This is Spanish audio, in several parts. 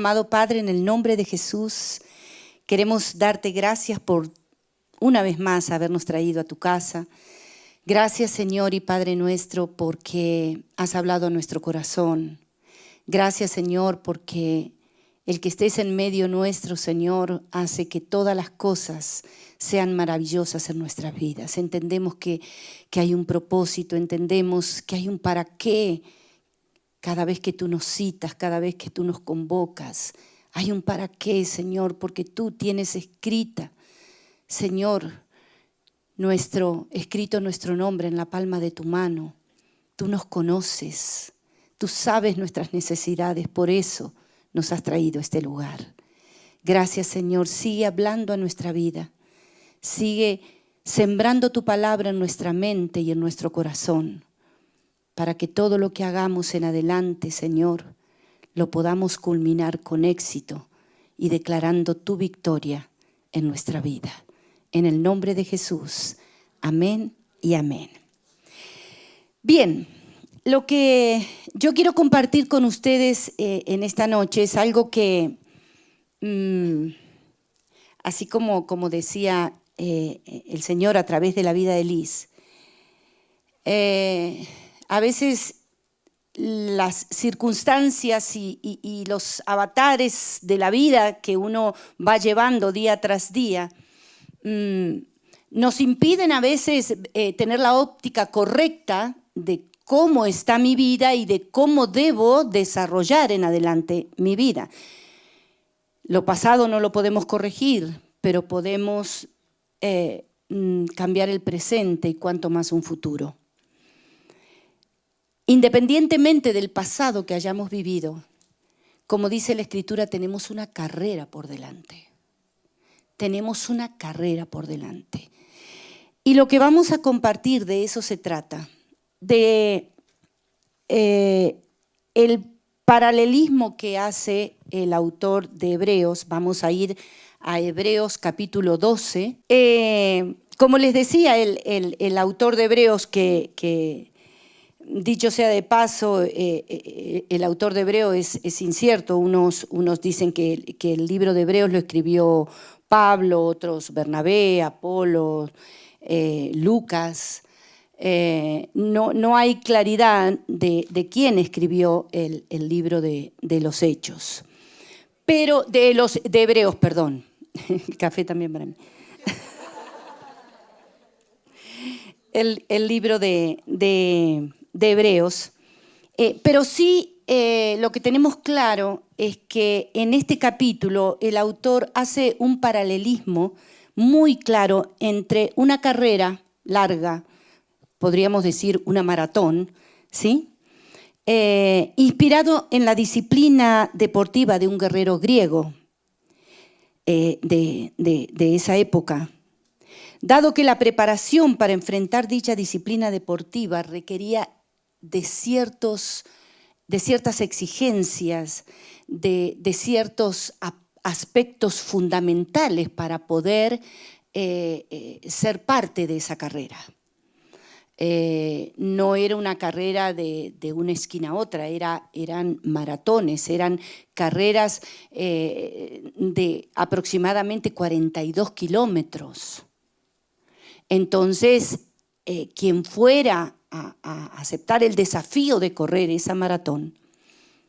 Amado Padre, en el nombre de Jesús, queremos darte gracias por una vez más habernos traído a tu casa. Gracias, Señor y Padre nuestro, porque has hablado a nuestro corazón. Gracias, Señor, porque el que estés en medio nuestro, Señor, hace que todas las cosas sean maravillosas en nuestras vidas. Entendemos que hay un propósito, entendemos que hay un para qué. Cada vez que tú nos citas, cada vez que tú nos convocas, hay un para qué, Señor, porque tú tienes escrita, Señor, escrito nuestro nombre en la palma de tu mano. Tú nos conoces, tú sabes nuestras necesidades, por eso nos has traído a este lugar. Gracias, Señor, sigue hablando a nuestra vida, sigue sembrando tu palabra en nuestra mente y en nuestro corazón, para que todo lo que hagamos en adelante, Señor, lo podamos culminar con éxito y declarando tu victoria en nuestra vida. En el nombre de Jesús, amén y amén. Bien, lo que yo quiero compartir con ustedes en esta noche es algo que, así como decía el Señor a través de la vida de Liz, a veces las circunstancias y los avatares de la vida que uno va llevando día tras día nos impiden a veces tener la óptica correcta de cómo está mi vida y de cómo debo desarrollar en adelante mi vida. Lo pasado no lo podemos corregir, pero podemos cambiar el presente y cuanto más un futuro. Independientemente del pasado que hayamos vivido, como dice la Escritura, tenemos una carrera por delante. Tenemos una carrera por delante. Y lo que vamos a compartir, de eso se trata, de el paralelismo que hace el autor de Hebreos. Vamos a ir a Hebreos capítulo 12. Como les decía, el autor de Hebreos que dicho sea de paso, el autor de Hebreos es incierto. Unos dicen que el libro de Hebreos lo escribió Pablo, otros Bernabé, Apolo, Lucas. No hay claridad de quién escribió el libro de los Hechos. Pero de Hebreos, perdón. El café también para mí. El libro de Hebreos, pero sí lo que tenemos claro es que en este capítulo el autor hace un paralelismo muy claro entre una carrera larga, podríamos decir una maratón, ¿sí? Inspirado en la disciplina deportiva de un guerrero griego de esa época. Dado que la preparación para enfrentar dicha disciplina deportiva requería de ciertas exigencias, de ciertos aspectos fundamentales para poder ser parte de esa carrera. No era una carrera de una esquina a otra, eran maratones, eran carreras de aproximadamente 42 kilómetros. Entonces, quien fuera a aceptar el desafío de correr esa maratón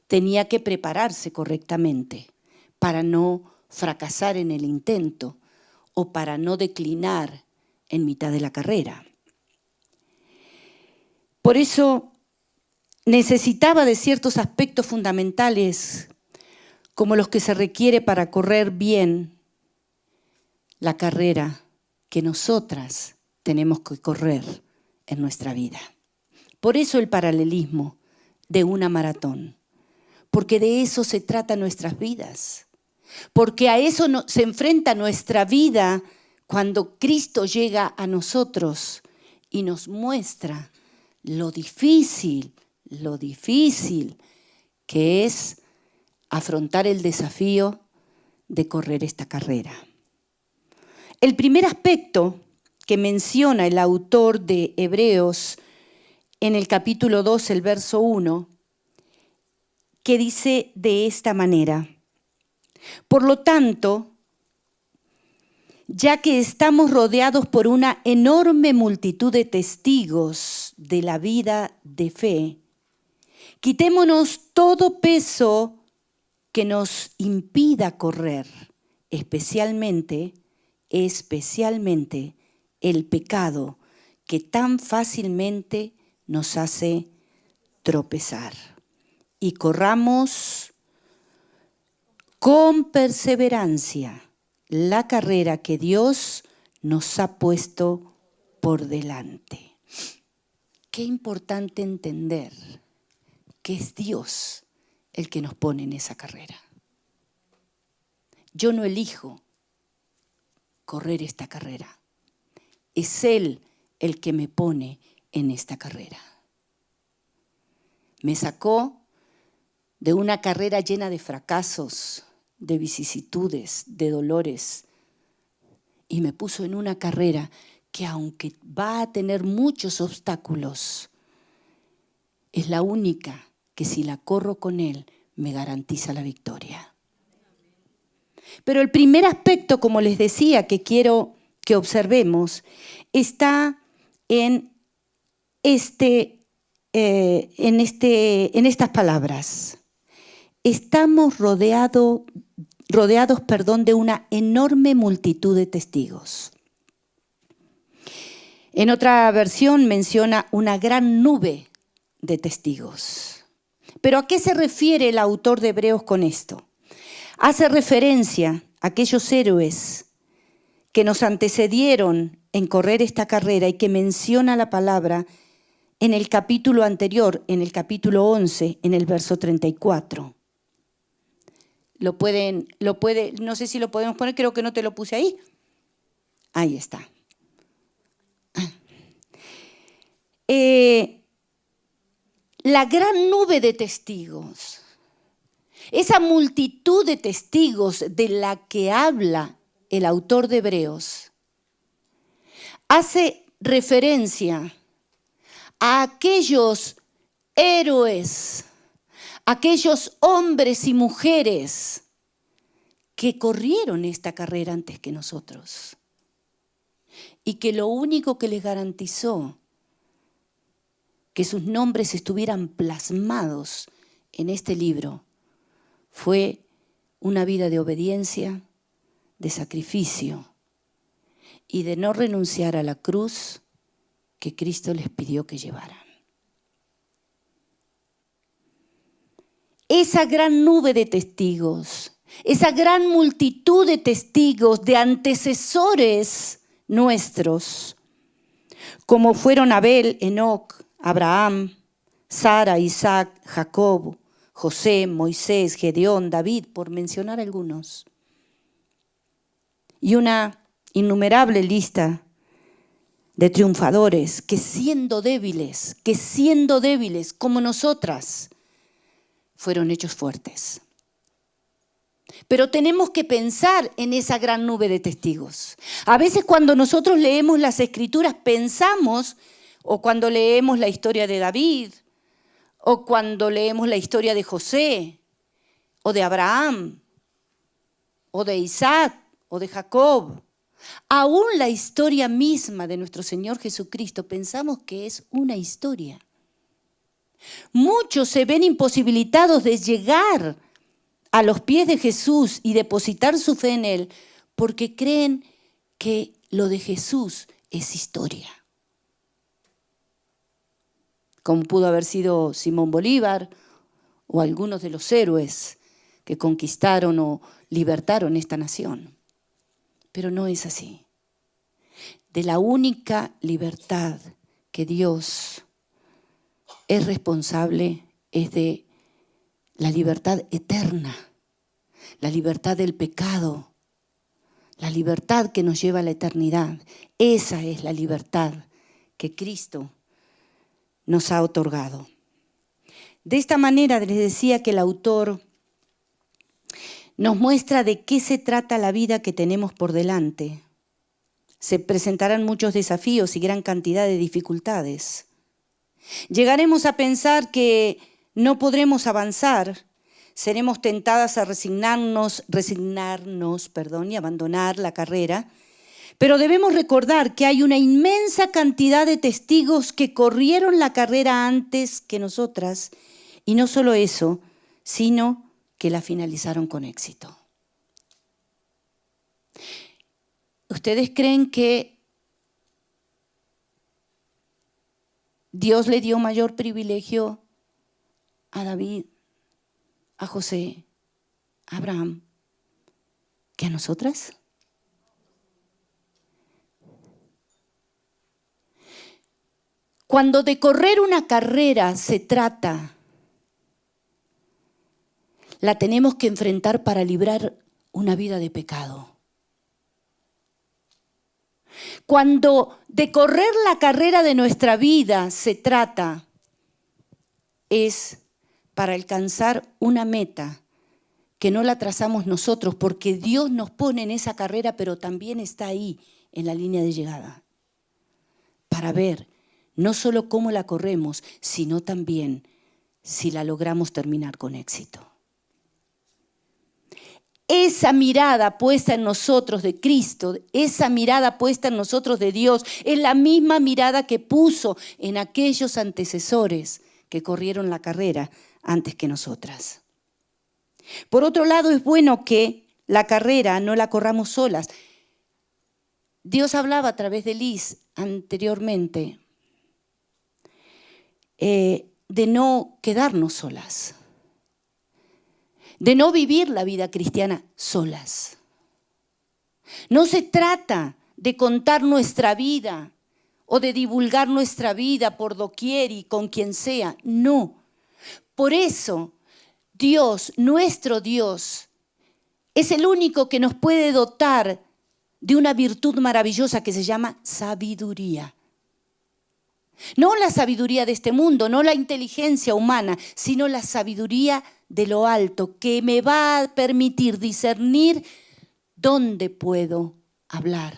tenía que prepararse correctamente para no fracasar en el intento o para no declinar en mitad de la carrera. Por eso necesitaba de ciertos aspectos fundamentales como los que se requiere para correr bien la carrera que nosotras tenemos que correr en nuestra vida. Por eso el paralelismo de una maratón, porque de eso se trata nuestras vidas, porque a eso se enfrenta nuestra vida cuando Cristo llega a nosotros y nos muestra lo difícil que es afrontar el desafío de correr esta carrera. El primer aspecto que menciona el autor de Hebreos en el capítulo 2, el verso 1, que dice de esta manera: Por lo tanto, ya que estamos rodeados por una enorme multitud de testigos de la vida de fe, quitémonos todo peso que nos impida correr, especialmente el pecado que tan fácilmente nos hace tropezar. Y corramos con perseverancia la carrera que Dios nos ha puesto por delante. Qué importante entender que es Dios el que nos pone en esa carrera. Yo no elijo correr esta carrera. Es Él el que me pone en esta carrera. Me sacó de una carrera llena de fracasos, de vicisitudes, de dolores, y me puso en una carrera que, aunque va a tener muchos obstáculos, es la única que, si la corro con Él, me garantiza la victoria. Pero el primer aspecto, como les decía, que quiero que observemos, está en estas palabras. Estamos rodeados de una enorme multitud de testigos. En otra versión menciona una gran nube de testigos. ¿Pero a qué se refiere el autor de Hebreos con esto? Hace referencia a aquellos héroes que nos antecedieron en correr esta carrera y que menciona la palabra en el capítulo anterior, en el capítulo 11, en el verso 34. No sé si lo podemos poner, creo que no te lo puse ahí. Ahí está. La gran nube de testigos, esa multitud de testigos de la que habla el autor de Hebreos, hace referencia a aquellos héroes, aquellos hombres y mujeres que corrieron esta carrera antes que nosotros y que lo único que les garantizó que sus nombres estuvieran plasmados en este libro fue una vida de obediencia, de sacrificio y de no renunciar a la cruz que Cristo les pidió que llevaran. Esa gran nube de testigos, esa gran multitud de testigos, de antecesores nuestros, como fueron Abel, Enoc, Abraham, Sara, Isaac, Jacob, José, Moisés, Gedeón, David, por mencionar algunos. Y una innumerable lista de triunfadores que siendo débiles como nosotras, fueron hechos fuertes. Pero tenemos que pensar en esa gran nube de testigos. A veces cuando nosotros leemos las Escrituras pensamos, o cuando leemos la historia de David, o cuando leemos la historia de José, o de Abraham, o de Isaac, o de Jacob, aún la historia misma de nuestro Señor Jesucristo, pensamos que es una historia. Muchos se ven imposibilitados de llegar a los pies de Jesús y depositar su fe en Él porque creen que lo de Jesús es historia. Como pudo haber sido Simón Bolívar o algunos de los héroes que conquistaron o libertaron esta nación. Pero no es así. De la única libertad que Dios es responsable es de la libertad eterna, la libertad del pecado, la libertad que nos lleva a la eternidad. Esa es la libertad que Cristo nos ha otorgado. De esta manera les decía que el autor nos muestra de qué se trata la vida que tenemos por delante. Se presentarán muchos desafíos y gran cantidad de dificultades. Llegaremos a pensar que no podremos avanzar seremos tentadas a resignarnos, y abandonar la carrera. Pero debemos recordar que hay una inmensa cantidad de testigos que corrieron la carrera antes que nosotras, y no solo eso, sino que la finalizaron con éxito. ¿Ustedes creen que Dios le dio mayor privilegio a David, a José, a Abraham, que a nosotras? Cuando de correr una carrera se trata, la tenemos que enfrentar para librar una vida de pecado. Cuando de correr la carrera de nuestra vida se trata, es para alcanzar una meta que no la trazamos nosotros, porque Dios nos pone en esa carrera, pero también está ahí en la línea de llegada, para ver no solo cómo la corremos, sino también si la logramos terminar con éxito. Esa mirada puesta en nosotros de Cristo, esa mirada puesta en nosotros de Dios, es la misma mirada que puso en aquellos antecesores que corrieron la carrera antes que nosotras. Por otro lado, es bueno que la carrera no la corramos solas. Dios hablaba a través de Liz anteriormente de no quedarnos solas, de no vivir la vida cristiana solas. No se trata de contar nuestra vida o de divulgar nuestra vida por doquier y con quien sea, no. Por eso Dios, nuestro Dios, es el único que nos puede dotar de una virtud maravillosa que se llama sabiduría. No la sabiduría de este mundo, no la inteligencia humana, sino la sabiduría de lo alto, que me va a permitir discernir dónde puedo hablar,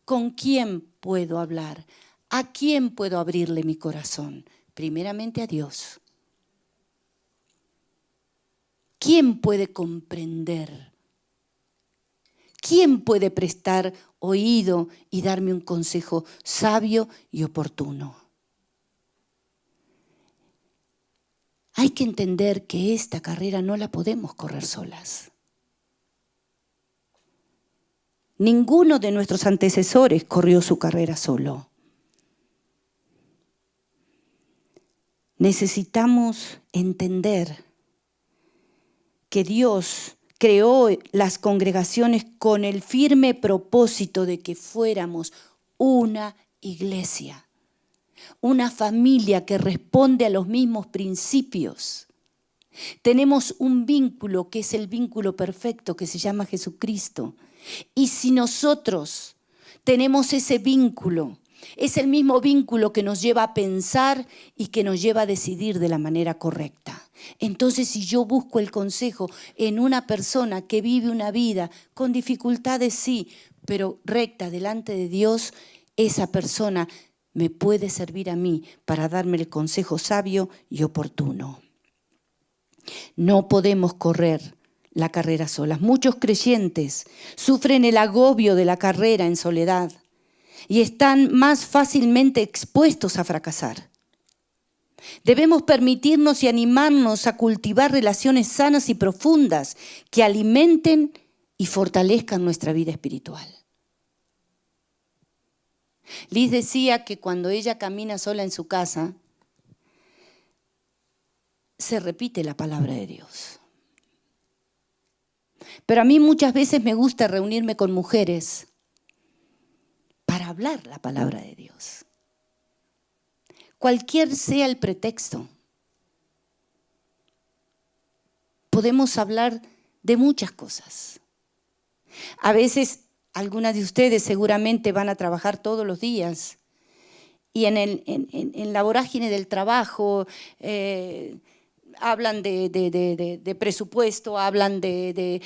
con quién puedo hablar, a quién puedo abrirle mi corazón. Primeramente a Dios. ¿Quién puede comprender? ¿Quién puede prestar oído y darme un consejo sabio y oportuno? Hay que entender que esta carrera no la podemos correr solas. Ninguno de nuestros antecesores corrió su carrera solo. Necesitamos entender que Dios creó las congregaciones con el firme propósito de que fuéramos una iglesia, una familia que responde a los mismos principios. Tenemos un vínculo que es el vínculo perfecto que se llama Jesucristo. Y si nosotros tenemos ese vínculo, es el mismo vínculo que nos lleva a pensar y que nos lleva a decidir de la manera correcta. Entonces, si yo busco el consejo en una persona que vive una vida con dificultades, sí, pero recta delante de Dios, esa persona me puede servir a mí para darme el consejo sabio y oportuno. No podemos correr la carrera solas. Muchos creyentes sufren el agobio de la carrera en soledad y están más fácilmente expuestos a fracasar. Debemos permitirnos y animarnos a cultivar relaciones sanas y profundas que alimenten y fortalezcan nuestra vida espiritual. Liz decía que cuando ella camina sola en su casa, se repite la palabra de Dios. Pero a mí muchas veces me gusta reunirme con mujeres para hablar la palabra de Dios. Cualquier sea el pretexto, podemos hablar de muchas cosas. A veces algunas de ustedes seguramente van a trabajar todos los días y en la vorágine del trabajo hablan de presupuesto, hablan de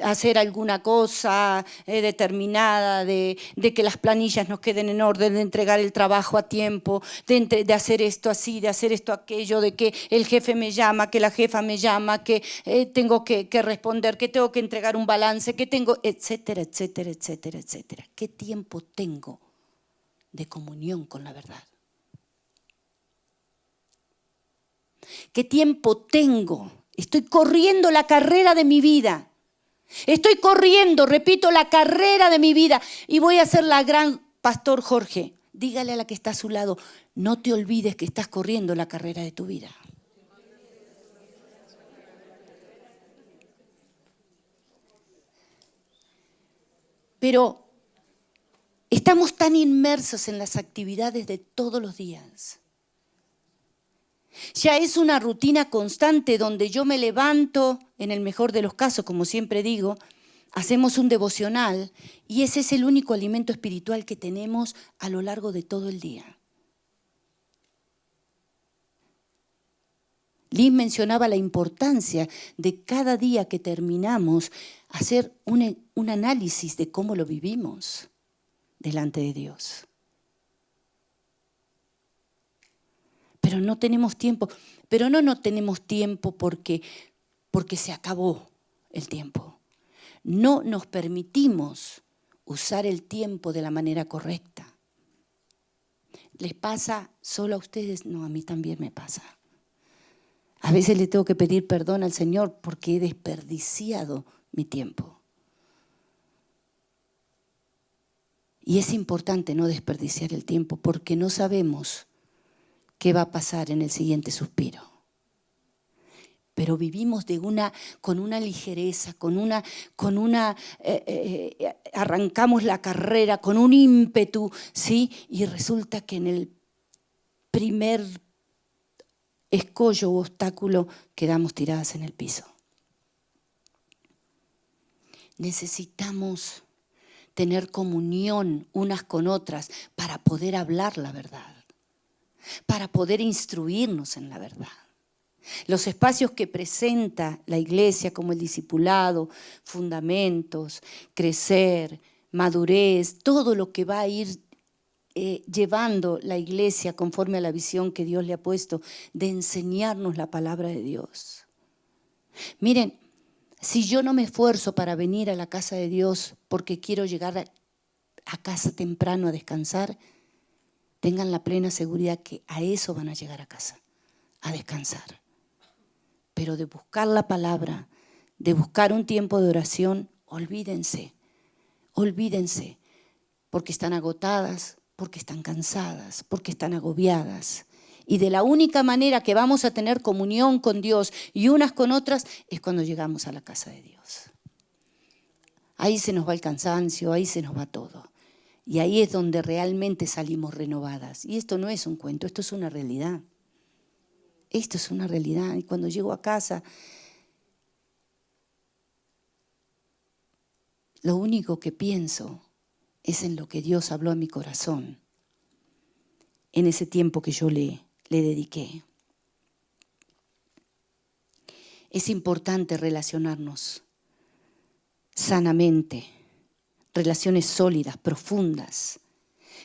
hacer alguna cosa determinada, de que las planillas nos queden en orden, de entregar el trabajo a tiempo, de hacer esto así, de hacer esto aquello, de que el jefe me llama, que la jefa me llama, que tengo que responder, que tengo que entregar un balance, que tengo, etcétera, etcétera, etcétera, etcétera. ¿Qué tiempo tengo de comunión con la verdad? ¿Qué tiempo tengo? Estoy corriendo la carrera de mi vida. Estoy corriendo, repito, la carrera de mi vida. Y voy a ser la gran Pastor Jorge. Dígale a la que está a su lado, no te olvides que estás corriendo la carrera de tu vida. Pero estamos tan inmersos en las actividades de todos los días. Ya es una rutina constante donde yo me levanto, en el mejor de los casos, como siempre digo, hacemos un devocional y ese es el único alimento espiritual que tenemos a lo largo de todo el día. Liz mencionaba la importancia de cada día que terminamos hacer un análisis de cómo lo vivimos delante de Dios. Pero no tenemos tiempo. Pero no tenemos tiempo porque se acabó el tiempo. No nos permitimos usar el tiempo de la manera correcta. ¿Les pasa solo a ustedes? No, a mí también me pasa. A veces le tengo que pedir perdón al Señor porque he desperdiciado mi tiempo. Y es importante no desperdiciar el tiempo porque no sabemos qué va a pasar en el siguiente suspiro. Pero vivimos con una ligereza, arrancamos la carrera con un ímpetu, ¿sí? Y resulta que en el primer escollo u obstáculo quedamos tiradas en el piso. Necesitamos tener comunión unas con otras para poder hablar la verdad, para poder instruirnos en la verdad. Los espacios que presenta la iglesia como el discipulado, fundamentos, crecer, madurez, todo lo que va a ir llevando la iglesia conforme a la visión que Dios le ha puesto de enseñarnos la palabra de Dios. Miren, si yo no me esfuerzo para venir a la casa de Dios porque quiero llegar a casa temprano a descansar, tengan la plena seguridad que a eso van a llegar a casa, a descansar. Pero de buscar la palabra, de buscar un tiempo de oración, olvídense, porque están agotadas, porque están cansadas, porque están agobiadas. Y de la única manera que vamos a tener comunión con Dios y unas con otras es cuando llegamos a la casa de Dios. Ahí se nos va el cansancio, ahí se nos va todo. Y ahí es donde realmente salimos renovadas. Y esto no es un cuento, esto es una realidad. Esto es una realidad. Y cuando llego a casa, lo único que pienso es en lo que Dios habló a mi corazón en ese tiempo que yo le dediqué. Es importante relacionarnos sanamente, relaciones sólidas, profundas,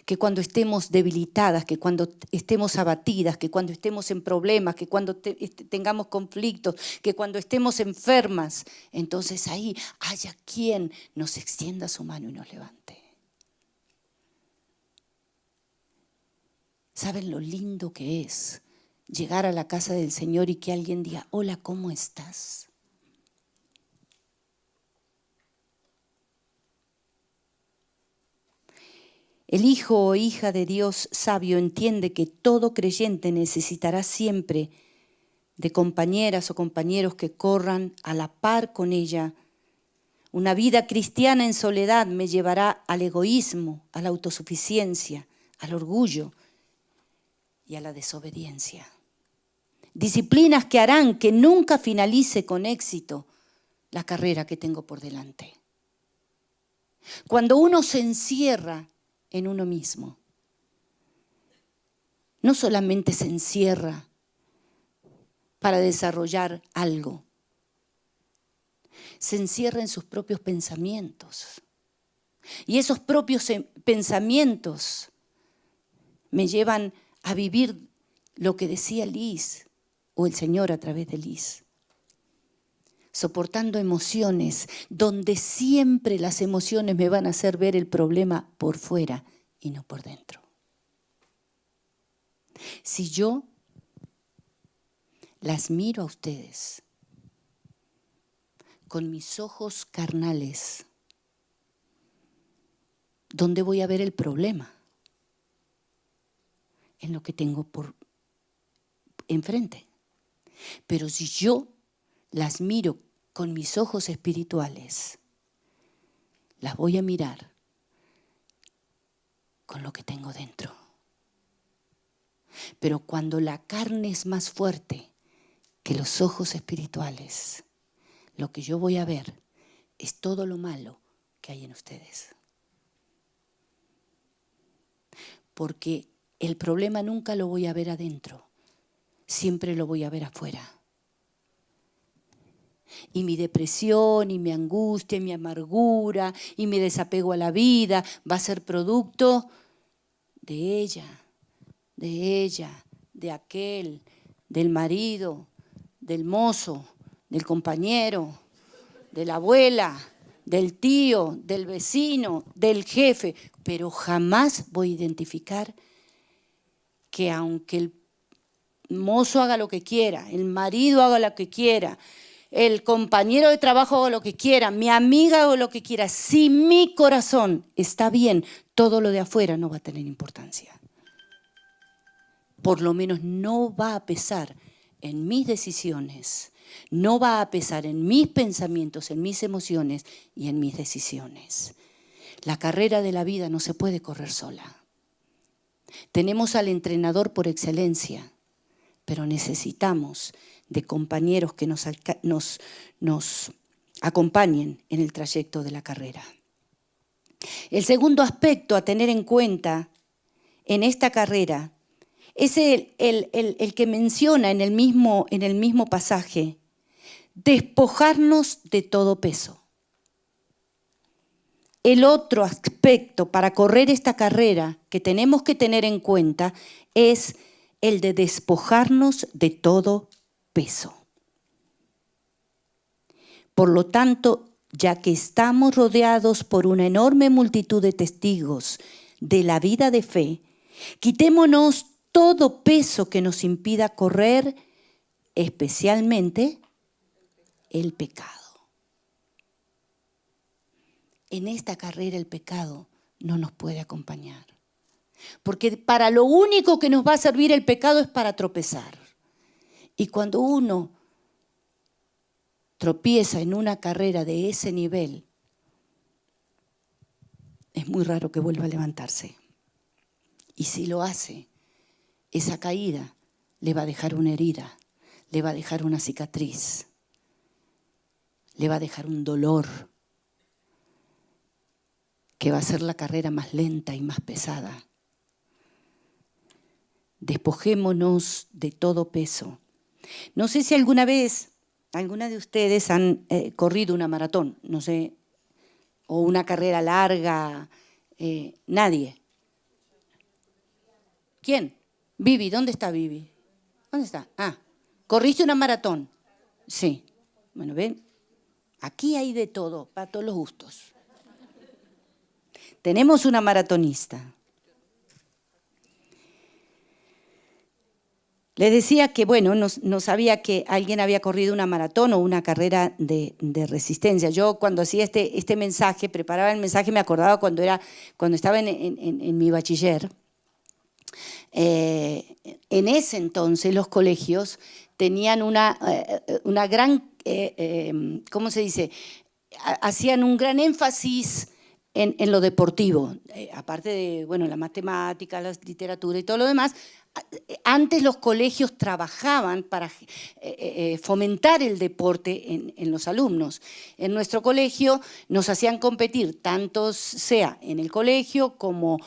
que cuando estemos debilitadas, que cuando estemos abatidas, que cuando estemos en problemas, que cuando tengamos conflictos, que cuando estemos enfermas, entonces ahí haya quien nos extienda su mano y nos levante. ¿Saben lo lindo que es llegar a la casa del Señor y que alguien diga, hola, ¿cómo estás? El hijo o hija de Dios sabio entiende que todo creyente necesitará siempre de compañeras o compañeros que corran a la par con ella. Una vida cristiana en soledad me llevará al egoísmo, a la autosuficiencia, al orgullo y a la desobediencia. Disciplinas que harán que nunca finalice con éxito la carrera que tengo por delante. Cuando uno se encierra en uno mismo, no solamente se encierra para desarrollar algo. Se encierra en sus propios pensamientos. Y esos propios pensamientos me llevan a vivir lo que decía Liz, o el Señor a través de Liz. Soportando emociones, donde siempre las emociones me van a hacer ver el problema por fuera y no por dentro. Si yo las miro a ustedes con mis ojos carnales, ¿dónde voy a ver el problema? En lo que tengo por enfrente. Pero si yo las miro con mis ojos espirituales, las voy a mirar con lo que tengo dentro. Pero cuando la carne es más fuerte que los ojos espirituales, lo que yo voy a ver es todo lo malo que hay en ustedes. Porque el problema nunca lo voy a ver adentro, siempre lo voy a ver afuera. Y mi depresión, y mi angustia, y mi amargura, y mi desapego a la vida va a ser producto de ella, de aquel, del marido, del mozo, del compañero, de la abuela, del tío, del vecino, del jefe. Pero jamás voy a identificar que aunque el mozo haga lo que quiera, el marido haga lo que quiera, el compañero de trabajo haga lo que quiera, mi amiga haga lo que quiera, si mi corazón está bien, todo lo de afuera no va a tener importancia. Por lo menos no va a pesar en mis decisiones, no va a pesar en mis pensamientos, en mis emociones y en mis decisiones. La carrera de la vida no se puede correr sola. Tenemos al entrenador por excelencia, pero necesitamos de compañeros que nos acompañen en el trayecto de la carrera. El segundo aspecto a tener en cuenta en esta carrera es el que menciona en el mismo pasaje, despojarnos de todo peso. El otro aspecto para correr esta carrera que tenemos que tener en cuenta es el de despojarnos de todo peso. Por lo tanto, ya que estamos rodeados por una enorme multitud de testigos de la vida de fe, quitémonos todo peso que nos impida correr, especialmente el pecado. En esta carrera el pecado no nos puede acompañar. Porque para lo único que nos va a servir el pecado es para tropezar. Y cuando uno tropieza en una carrera de ese nivel, es muy raro que vuelva a levantarse. Y si lo hace, esa caída le va a dejar una herida, le va a dejar una cicatriz, le va a dejar un dolor que va a ser la carrera más lenta y más pesada. Despojémonos de todo peso. No sé si alguna vez, alguna de ustedes han corrido una maratón, no sé, o una carrera larga, nadie. ¿Quién? Vivi, ¿dónde está Vivi? ¿Dónde está? Ah, ¿corriste una maratón? Sí. Bueno, ven, aquí hay de todo, para todos los gustos. Tenemos una maratonista. Les decía que, bueno, no sabía que alguien había corrido una maratón o una carrera de resistencia. Yo cuando hacía este mensaje, preparaba el mensaje, me acordaba cuando estaba en mi bachiller. En ese entonces los colegios tenían una gran, ¿cómo se dice? Hacían un gran énfasis en lo deportivo, aparte de, bueno, la matemática, la literatura y todo lo demás. Antes los colegios trabajaban para fomentar el deporte en los alumnos. En nuestro colegio nos hacían competir, tanto sea en el colegio como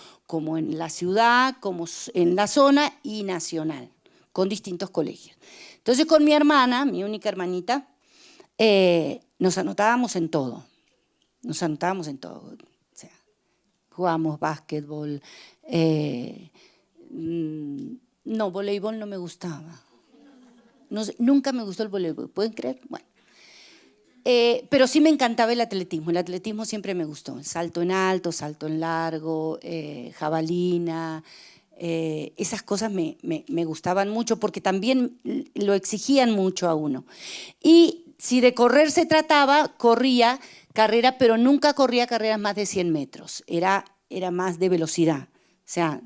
en la ciudad, como en la zona y nacional, con distintos colegios. Entonces con mi hermana, mi única hermanita, nos anotábamos en todo. Nos anotábamos en todo. O sea, jugábamos básquetbol. No, voleibol no me gustaba. No sé, nunca me gustó el voleibol, ¿pueden creer? Bueno. Pero sí me encantaba el atletismo. El atletismo siempre me gustó. Salto en alto, salto en largo, jabalina. Esas cosas me gustaban mucho porque también lo exigían mucho a uno. Y si de correr se trataba, corría carrera, pero nunca corría carreras más de 100 metros. Era más de velocidad. O sea,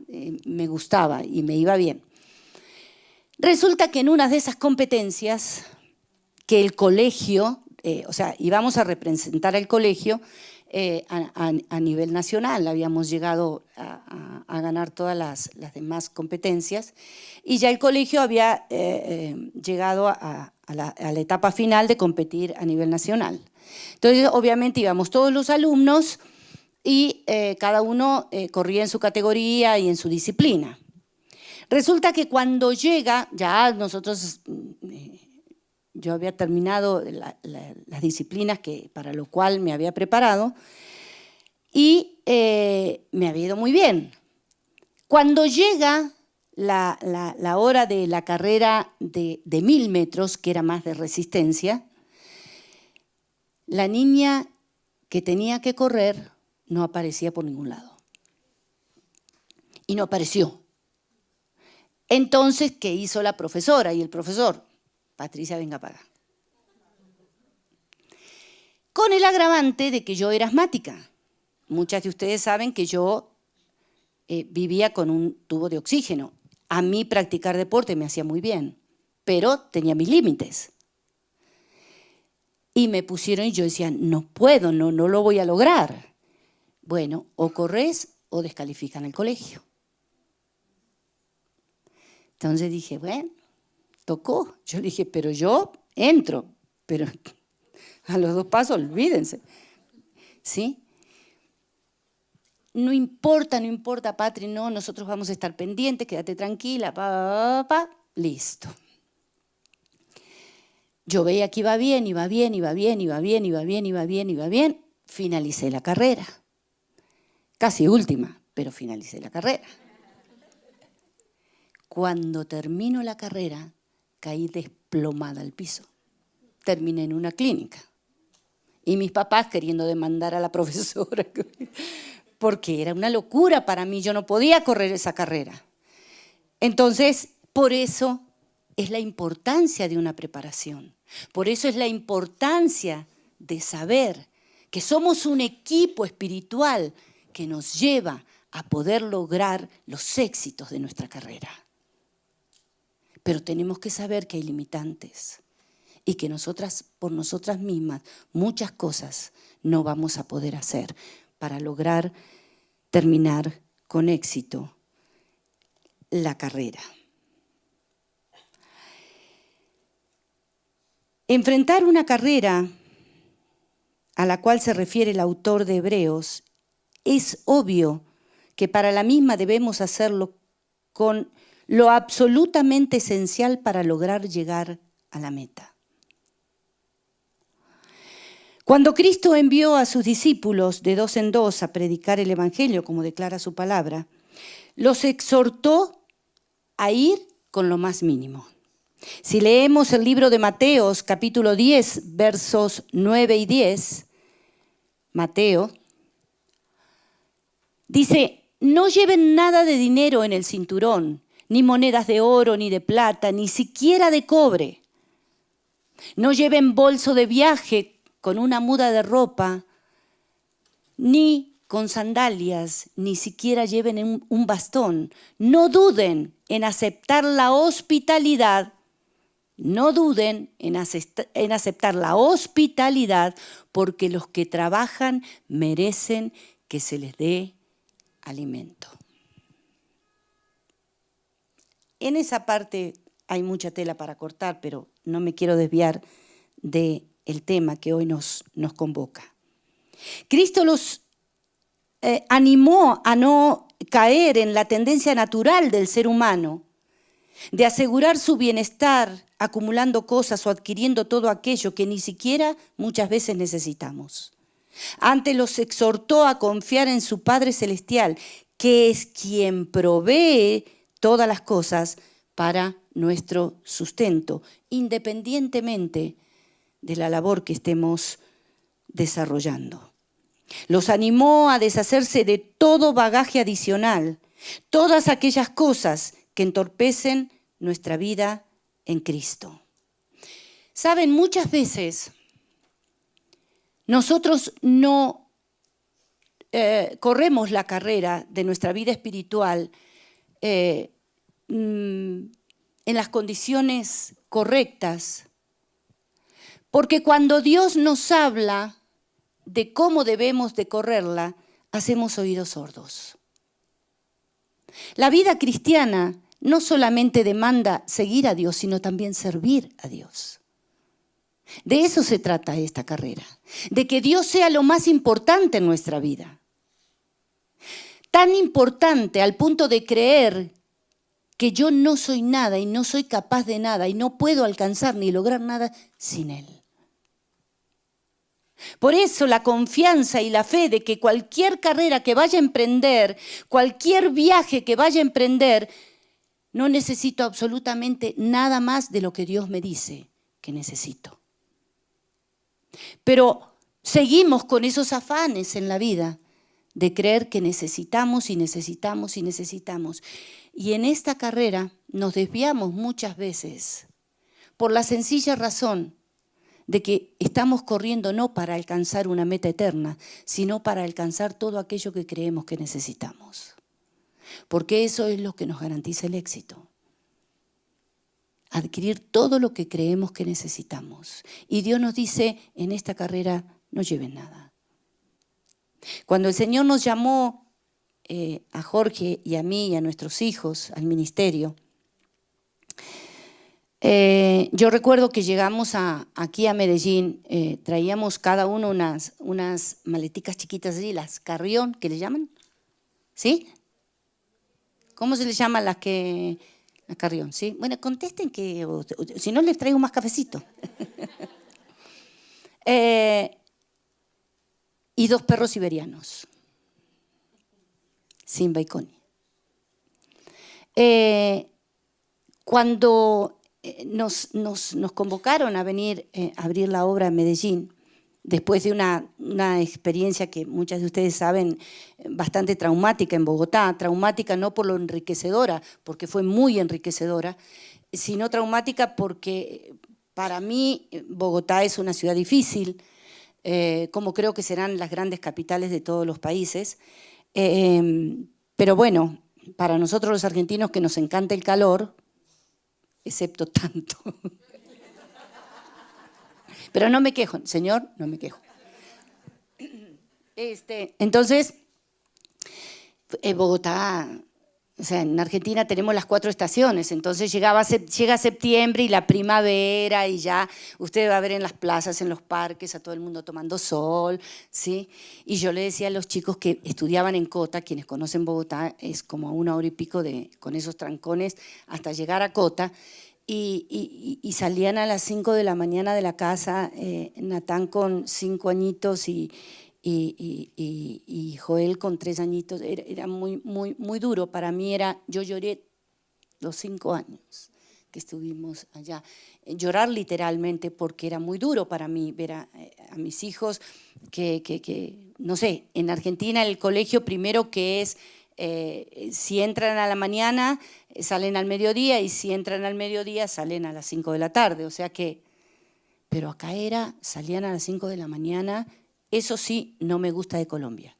me gustaba y me iba bien. Resulta que en una de esas competencias que el colegio, o sea, íbamos a representar al colegio a nivel nacional, habíamos llegado a ganar todas las demás competencias y ya el colegio había llegado a la etapa final de competir a nivel nacional. Entonces, obviamente íbamos todos los alumnos y cada uno corría en su categoría y en su disciplina. Resulta que cuando llega, ya nosotros, yo había terminado las disciplinas para lo cual me había preparado y me había ido muy bien. Cuando llega la hora de la carrera de 1000 metros, que era más de resistencia, la niña que tenía que correr no aparecía por ningún lado. Y no apareció. Entonces, ¿qué hizo la profesora y el profesor? Patricia, venga para acá. Con el agravante de que yo era asmática. Muchas de ustedes saben que yo vivía con un tubo de oxígeno. A mí practicar deporte me hacía muy bien, pero tenía mis límites. Y me pusieron y yo decía, no puedo, no lo voy a lograr. Bueno, o corres o descalifican el colegio. Entonces dije, bueno, tocó. Yo dije, pero yo entro, pero a los 2 pasos olvídense. ¿Sí? No importa, Patri, no, nosotros vamos a estar pendientes, quédate tranquila, listo. Yo veía que iba bien, finalicé la carrera. Casi última, pero finalicé la carrera. Cuando termino la carrera, caí desplomada al piso. Terminé en una clínica. Y mis papás queriendo demandar a la profesora, porque era una locura para mí, yo no podía correr esa carrera. Entonces, por eso es la importancia de una preparación. Por eso es la importancia de saber que somos un equipo espiritual que nos lleva a poder lograr los éxitos de nuestra carrera. Pero tenemos que saber que hay limitantes y que nosotras, por nosotras mismas, muchas cosas no vamos a poder hacer para lograr terminar con éxito la carrera. Enfrentar una carrera a la cual se refiere el autor de Hebreos, es obvio que para la misma debemos hacerlo con lo absolutamente esencial para lograr llegar a la meta. Cuando Cristo envió a sus discípulos de 2 en 2 a predicar el Evangelio, como declara su palabra, los exhortó a ir con lo más mínimo. Si leemos el libro de Mateos, capítulo 10, versos 9 y 10, Mateo, dice, no lleven nada de dinero en el cinturón, ni monedas de oro, ni de plata, ni siquiera de cobre. No lleven bolso de viaje con una muda de ropa, ni con sandalias, ni siquiera lleven un bastón. No duden en aceptar la hospitalidad. No duden en aceptar la hospitalidad, porque los que trabajan merecen que se les dé alimento. En esa parte hay mucha tela para cortar, pero no me quiero desviar del tema que hoy nos convoca. Cristo los animó a no caer en la tendencia natural del ser humano de asegurar su bienestar acumulando cosas o adquiriendo todo aquello que ni siquiera muchas veces necesitamos. Antes los exhortó a confiar en su Padre Celestial, que es quien provee todas las cosas para nuestro sustento, independientemente de la labor que estemos desarrollando. Los animó a deshacerse de todo bagaje adicional, todas aquellas cosas que entorpecen nuestra vida en Cristo. Saben, muchas veces nosotros no corremos la carrera de nuestra vida espiritual en las condiciones correctas, porque cuando Dios nos habla de cómo debemos de correrla, hacemos oídos sordos. La vida cristiana no solamente demanda seguir a Dios, sino también servir a Dios. De eso se trata esta carrera, de que Dios sea lo más importante en nuestra vida. Tan importante al punto de creer que yo no soy nada y no soy capaz de nada y no puedo alcanzar ni lograr nada sin Él. Por eso la confianza y la fe de que cualquier carrera que vaya a emprender, cualquier viaje que vaya a emprender, no necesito absolutamente nada más de lo que Dios me dice que necesito. Pero seguimos con esos afanes en la vida de creer que necesitamos y necesitamos y necesitamos. Y en esta carrera nos desviamos muchas veces por la sencilla razón de que estamos corriendo no para alcanzar una meta eterna, sino para alcanzar todo aquello que creemos que necesitamos. Porque eso es lo que nos garantiza el éxito. Adquirir todo lo que creemos que necesitamos. Y Dios nos dice, en esta carrera no lleven nada. Cuando el Señor nos llamó a Jorge y a mí y a nuestros hijos al ministerio, yo recuerdo que llegamos aquí a Medellín, traíamos cada uno unas maleticas chiquitas allí, las carrión, ¿qué le llaman? ¿Sí? ¿Cómo se le llama las que...? La carrión, ¿sí? Bueno, contesten que, si no les traigo más cafecito. Y 2 perros siberianos, Simba y Connie. Cuando nos convocaron a venir a abrir la obra en Medellín, después de una experiencia que muchas de ustedes saben, bastante traumática en Bogotá, traumática no por lo enriquecedora, porque fue muy enriquecedora, sino traumática porque para mí Bogotá es una ciudad difícil, como creo que serán las grandes capitales de todos los países, pero bueno, para nosotros los argentinos que nos encanta el calor, excepto tanto. Pero no me quejo, Señor, no me quejo. Entonces, Bogotá, o sea, en Argentina tenemos las 4 estaciones, entonces llega septiembre y la primavera y ya usted va a ver en las plazas, en los parques, a todo el mundo tomando sol, ¿sí? Y yo le decía a los chicos que estudiaban en Cota, quienes conocen Bogotá, es como a 1 hora y pico con esos trancones hasta llegar a Cota, y salían a las 5 de la mañana de la casa, Natán con 5 añitos y Joel con 3 añitos. Era muy, muy, muy duro. Para mí yo lloré los 5 años que estuvimos allá. Llorar literalmente porque era muy duro para mí ver a mis hijos que, no sé, en Argentina el colegio primero que es, si entran a la mañana, salen al mediodía, y si entran al mediodía, salen a las 5 de la tarde. O sea que, pero acá salían a las 5 de la mañana. Eso sí, no me gusta de Colombia.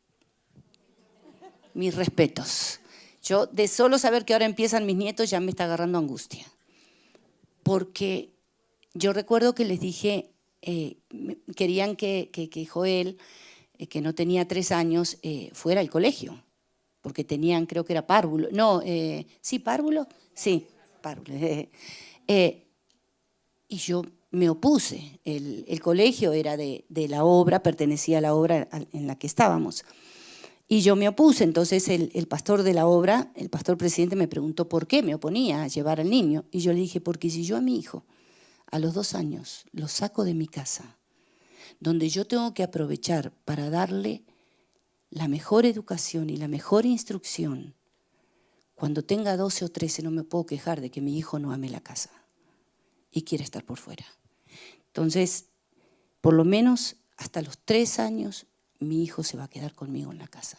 Mis respetos. Yo, de solo saber que ahora empiezan mis nietos, ya me está agarrando angustia. Porque yo recuerdo que les dije, querían que Joel, que no tenía 3 años, fuera al colegio. Porque tenían, creo que era párvulo. No, ¿sí, párvulo? Sí, párvulo. Y yo me opuse. El colegio era de la obra, pertenecía a la obra en la que estábamos. Y yo me opuse. Entonces el pastor de la obra, el pastor presidente, me preguntó por qué me oponía a llevar al niño. Y yo le dije, porque si yo a mi hijo a los 2 años lo saco de mi casa, donde yo tengo que aprovechar para darle la mejor educación y la mejor instrucción, cuando tenga 12 o 13 no me puedo quejar de que mi hijo no ame la casa y quiere estar por fuera. Entonces, por lo menos hasta los 3 años, mi hijo se va a quedar conmigo en la casa,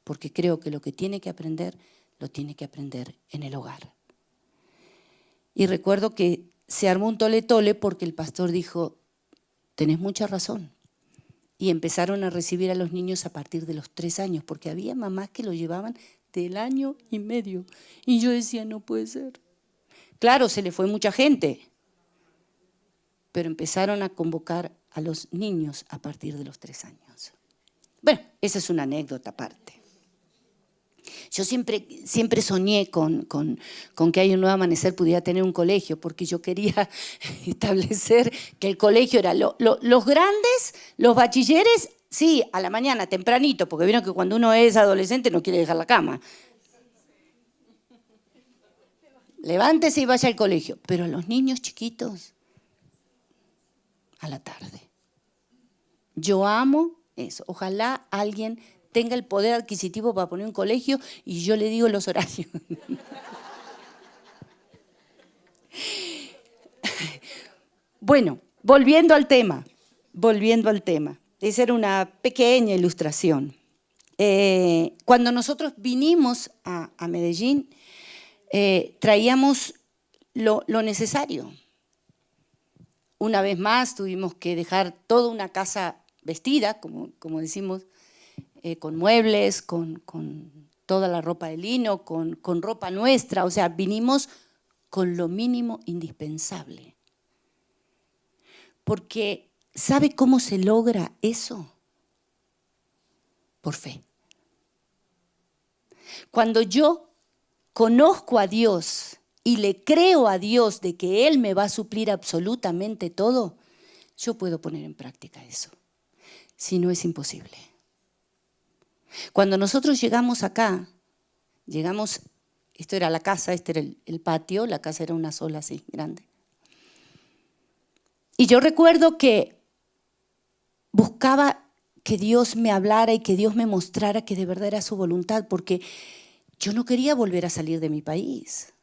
porque creo que lo que tiene que aprender, lo tiene que aprender en el hogar. Y recuerdo que se armó un tole-tole porque el pastor dijo, tenés mucha razón. Y empezaron a recibir a los niños a partir de los 3 años, porque había mamás que lo llevaban del 1 año y medio. Y yo decía, no puede ser. Claro, se le fue mucha gente, pero empezaron a convocar a los niños a partir de los 3 años. Bueno, esa es una anécdota aparte. Yo siempre soñé con que Hay un Nuevo Amanecer pudiera tener un colegio, porque yo quería establecer que el colegio era los grandes, los bachilleres, sí, a la mañana, tempranito, porque vieron que cuando uno es adolescente no quiere dejar la cama. Levántese y vaya al colegio. Pero a los niños chiquitos, a la tarde. Yo amo eso. Ojalá alguien tenga el poder adquisitivo para poner un colegio y yo le digo los horarios. Bueno, volviendo al tema. Esa era una pequeña ilustración. Cuando nosotros vinimos a Medellín, traíamos lo necesario. Una vez más tuvimos que dejar toda una casa vestida, como decimos, con muebles, con toda la ropa de lino, con ropa nuestra. O sea, vinimos con lo mínimo indispensable. Porque, ¿sabe cómo se logra eso? Por fe. Cuando yo conozco a Dios y le creo a Dios de que Él me va a suplir absolutamente todo, yo puedo poner en práctica eso. Si no, es imposible. Cuando nosotros llegamos acá, esto era la casa, este era el patio, la casa era una sola así, grande. Y yo recuerdo que buscaba que Dios me hablara y que Dios me mostrara que de verdad era su voluntad, porque yo no quería volver a salir de mi país.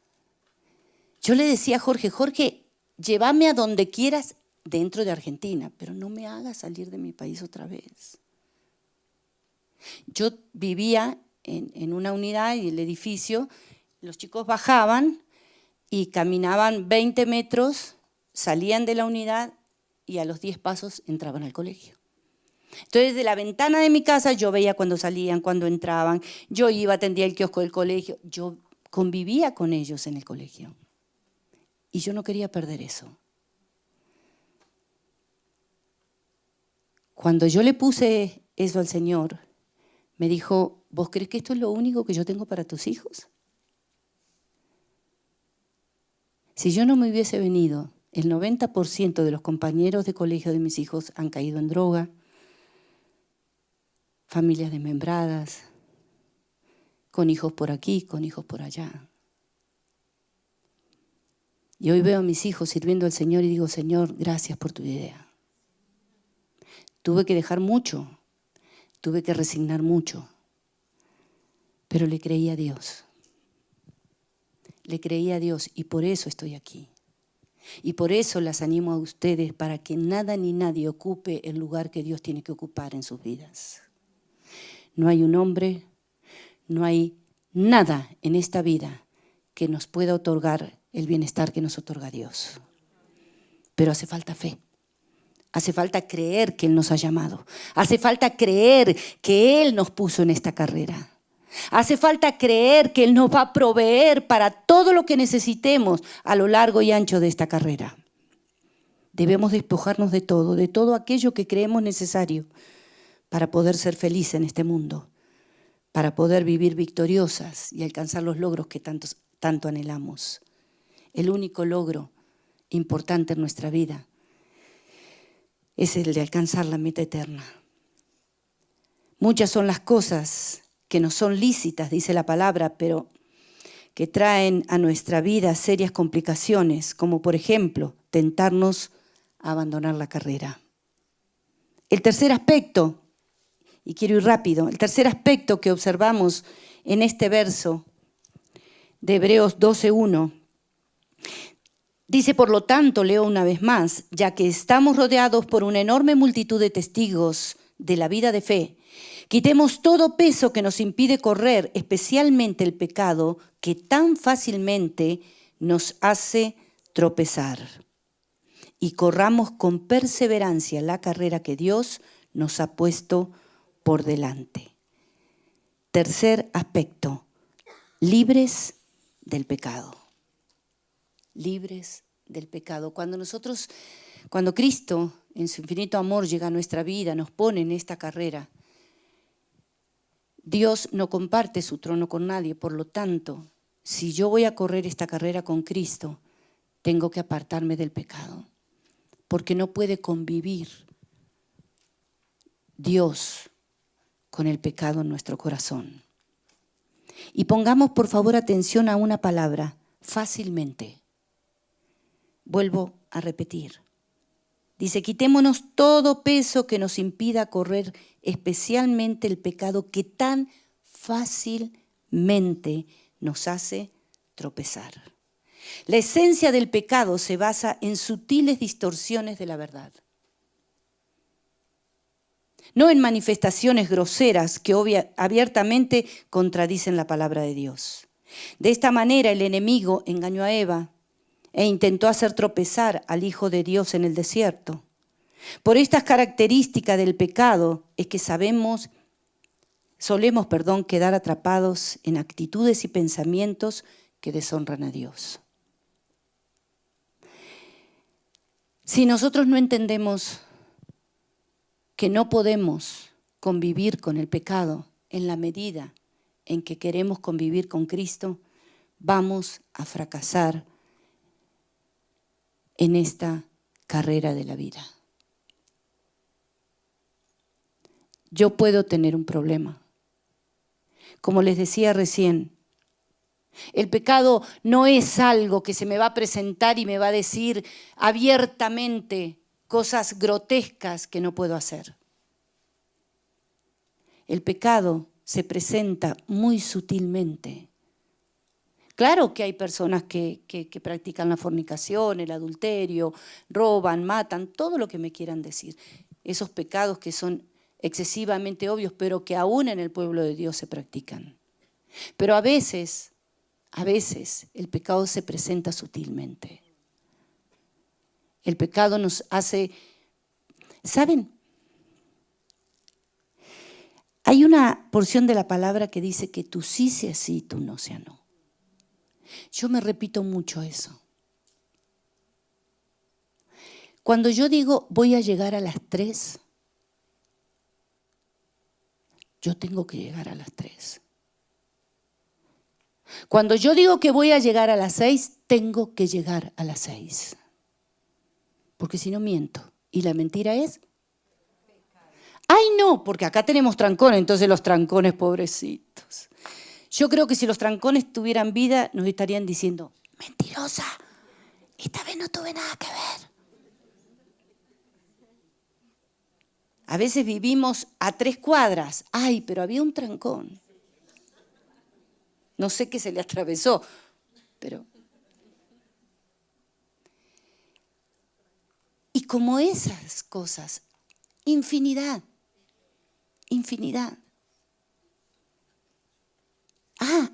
Yo le decía a Jorge, llévame a donde quieras dentro de Argentina, pero no me hagas salir de mi país otra vez. Yo vivía en una unidad y el edificio, los chicos bajaban y caminaban 20 metros, salían de la unidad y a los 10 pasos entraban al colegio. Entonces, de la ventana de mi casa yo veía cuando salían, cuando entraban, yo iba, atendía el kiosco del colegio, yo convivía con ellos en el colegio. Y yo no quería perder eso. Cuando yo le puse eso al Señor, me dijo, ¿vos crees que esto es lo único que yo tengo para tus hijos? Si yo no me hubiese venido, el 90% de los compañeros de colegio de mis hijos han caído en droga, familias desmembradas, con hijos por aquí, con hijos por allá. Y hoy veo a mis hijos sirviendo al Señor y digo, Señor, gracias por tu idea. Tuve que dejar mucho, tuve que resignar mucho, pero le creí a Dios. Le creí a Dios y por eso estoy aquí. Y por eso las animo a ustedes para que nada ni nadie ocupe el lugar que Dios tiene que ocupar en sus vidas. No hay un hombre, no hay nada en esta vida que nos pueda otorgar el bienestar que nos otorga Dios. Pero hace falta fe. Hace falta creer que Él nos ha llamado. Hace falta creer que Él nos puso en esta carrera. Hace falta creer que Él nos va a proveer para todo lo que necesitemos a lo largo y ancho de esta carrera. Debemos despojarnos de todo aquello que creemos necesario para poder ser felices en este mundo, para poder vivir victoriosas y alcanzar los logros que tanto anhelamos. El único logro importante en nuestra vida es el de alcanzar la meta eterna. Muchas son las cosas que no son lícitas, dice la palabra, pero que traen a nuestra vida serias complicaciones, como por ejemplo, tentarnos a abandonar la carrera. El tercer aspecto, y quiero ir rápido, el tercer aspecto que observamos en este verso de Hebreos 12:1, dice, por lo tanto, leo una vez más, ya que estamos rodeados por una enorme multitud de testigos de la vida de fe, quitemos todo peso que nos impide correr, especialmente el pecado que tan fácilmente nos hace tropezar. Y corramos con perseverancia la carrera que Dios nos ha puesto por delante. Tercer aspecto, libres del pecado. Libres del pecado. Cuando Cristo, en su infinito amor, llega a nuestra vida, nos pone en esta carrera, Dios no comparte su trono con nadie, por lo tanto, si yo voy a correr esta carrera con Cristo, tengo que apartarme del pecado, porque no puede convivir Dios con el pecado en nuestro corazón. Y pongamos por favor atención a una palabra, fácilmente. Vuelvo a repetir. Dice, quitémonos todo peso que nos impida correr, especialmente el pecado que tan fácilmente nos hace tropezar. La esencia del pecado se basa en sutiles distorsiones de la verdad. No en manifestaciones groseras que abiertamente contradicen la palabra de Dios. De esta manera el enemigo engañó a Eva e intentó hacer tropezar al Hijo de Dios en el desierto. Por estas características del pecado es que solemos quedar atrapados en actitudes y pensamientos que deshonran a Dios. Si nosotros no entendemos que no podemos convivir con el pecado en la medida en que queremos convivir con Cristo, vamos a fracasar en esta carrera de la vida. Yo puedo tener un problema. Como les decía recién, el pecado no es algo que se me va a presentar y me va a decir abiertamente cosas grotescas que no puedo hacer. El pecado se presenta muy sutilmente. Claro que hay personas que practican la fornicación, el adulterio, roban, matan, todo lo que me quieran decir. Esos pecados que son excesivamente obvios, pero que aún en el pueblo de Dios se practican. Pero a veces el pecado se presenta sutilmente. El pecado nos hace, ¿saben? Hay una porción de la palabra que dice que tú sí sea sí, tú no sea no. Yo me repito mucho eso. Cuando yo digo voy a llegar a las 3, yo tengo que llegar a las 3. Cuando yo digo que voy a llegar a las 6, tengo que llegar a las 6. Porque si no miento. Y la mentira es, ¡ay no! Porque acá tenemos trancones, entonces los trancones pobrecitos. Yo creo que si los trancones tuvieran vida, nos estarían diciendo, mentirosa, esta vez no tuve nada que ver. A veces vivimos a 3 cuadras. ¡Ay, pero había un trancón! No sé qué se le atravesó, pero... Y como esas cosas, infinidad.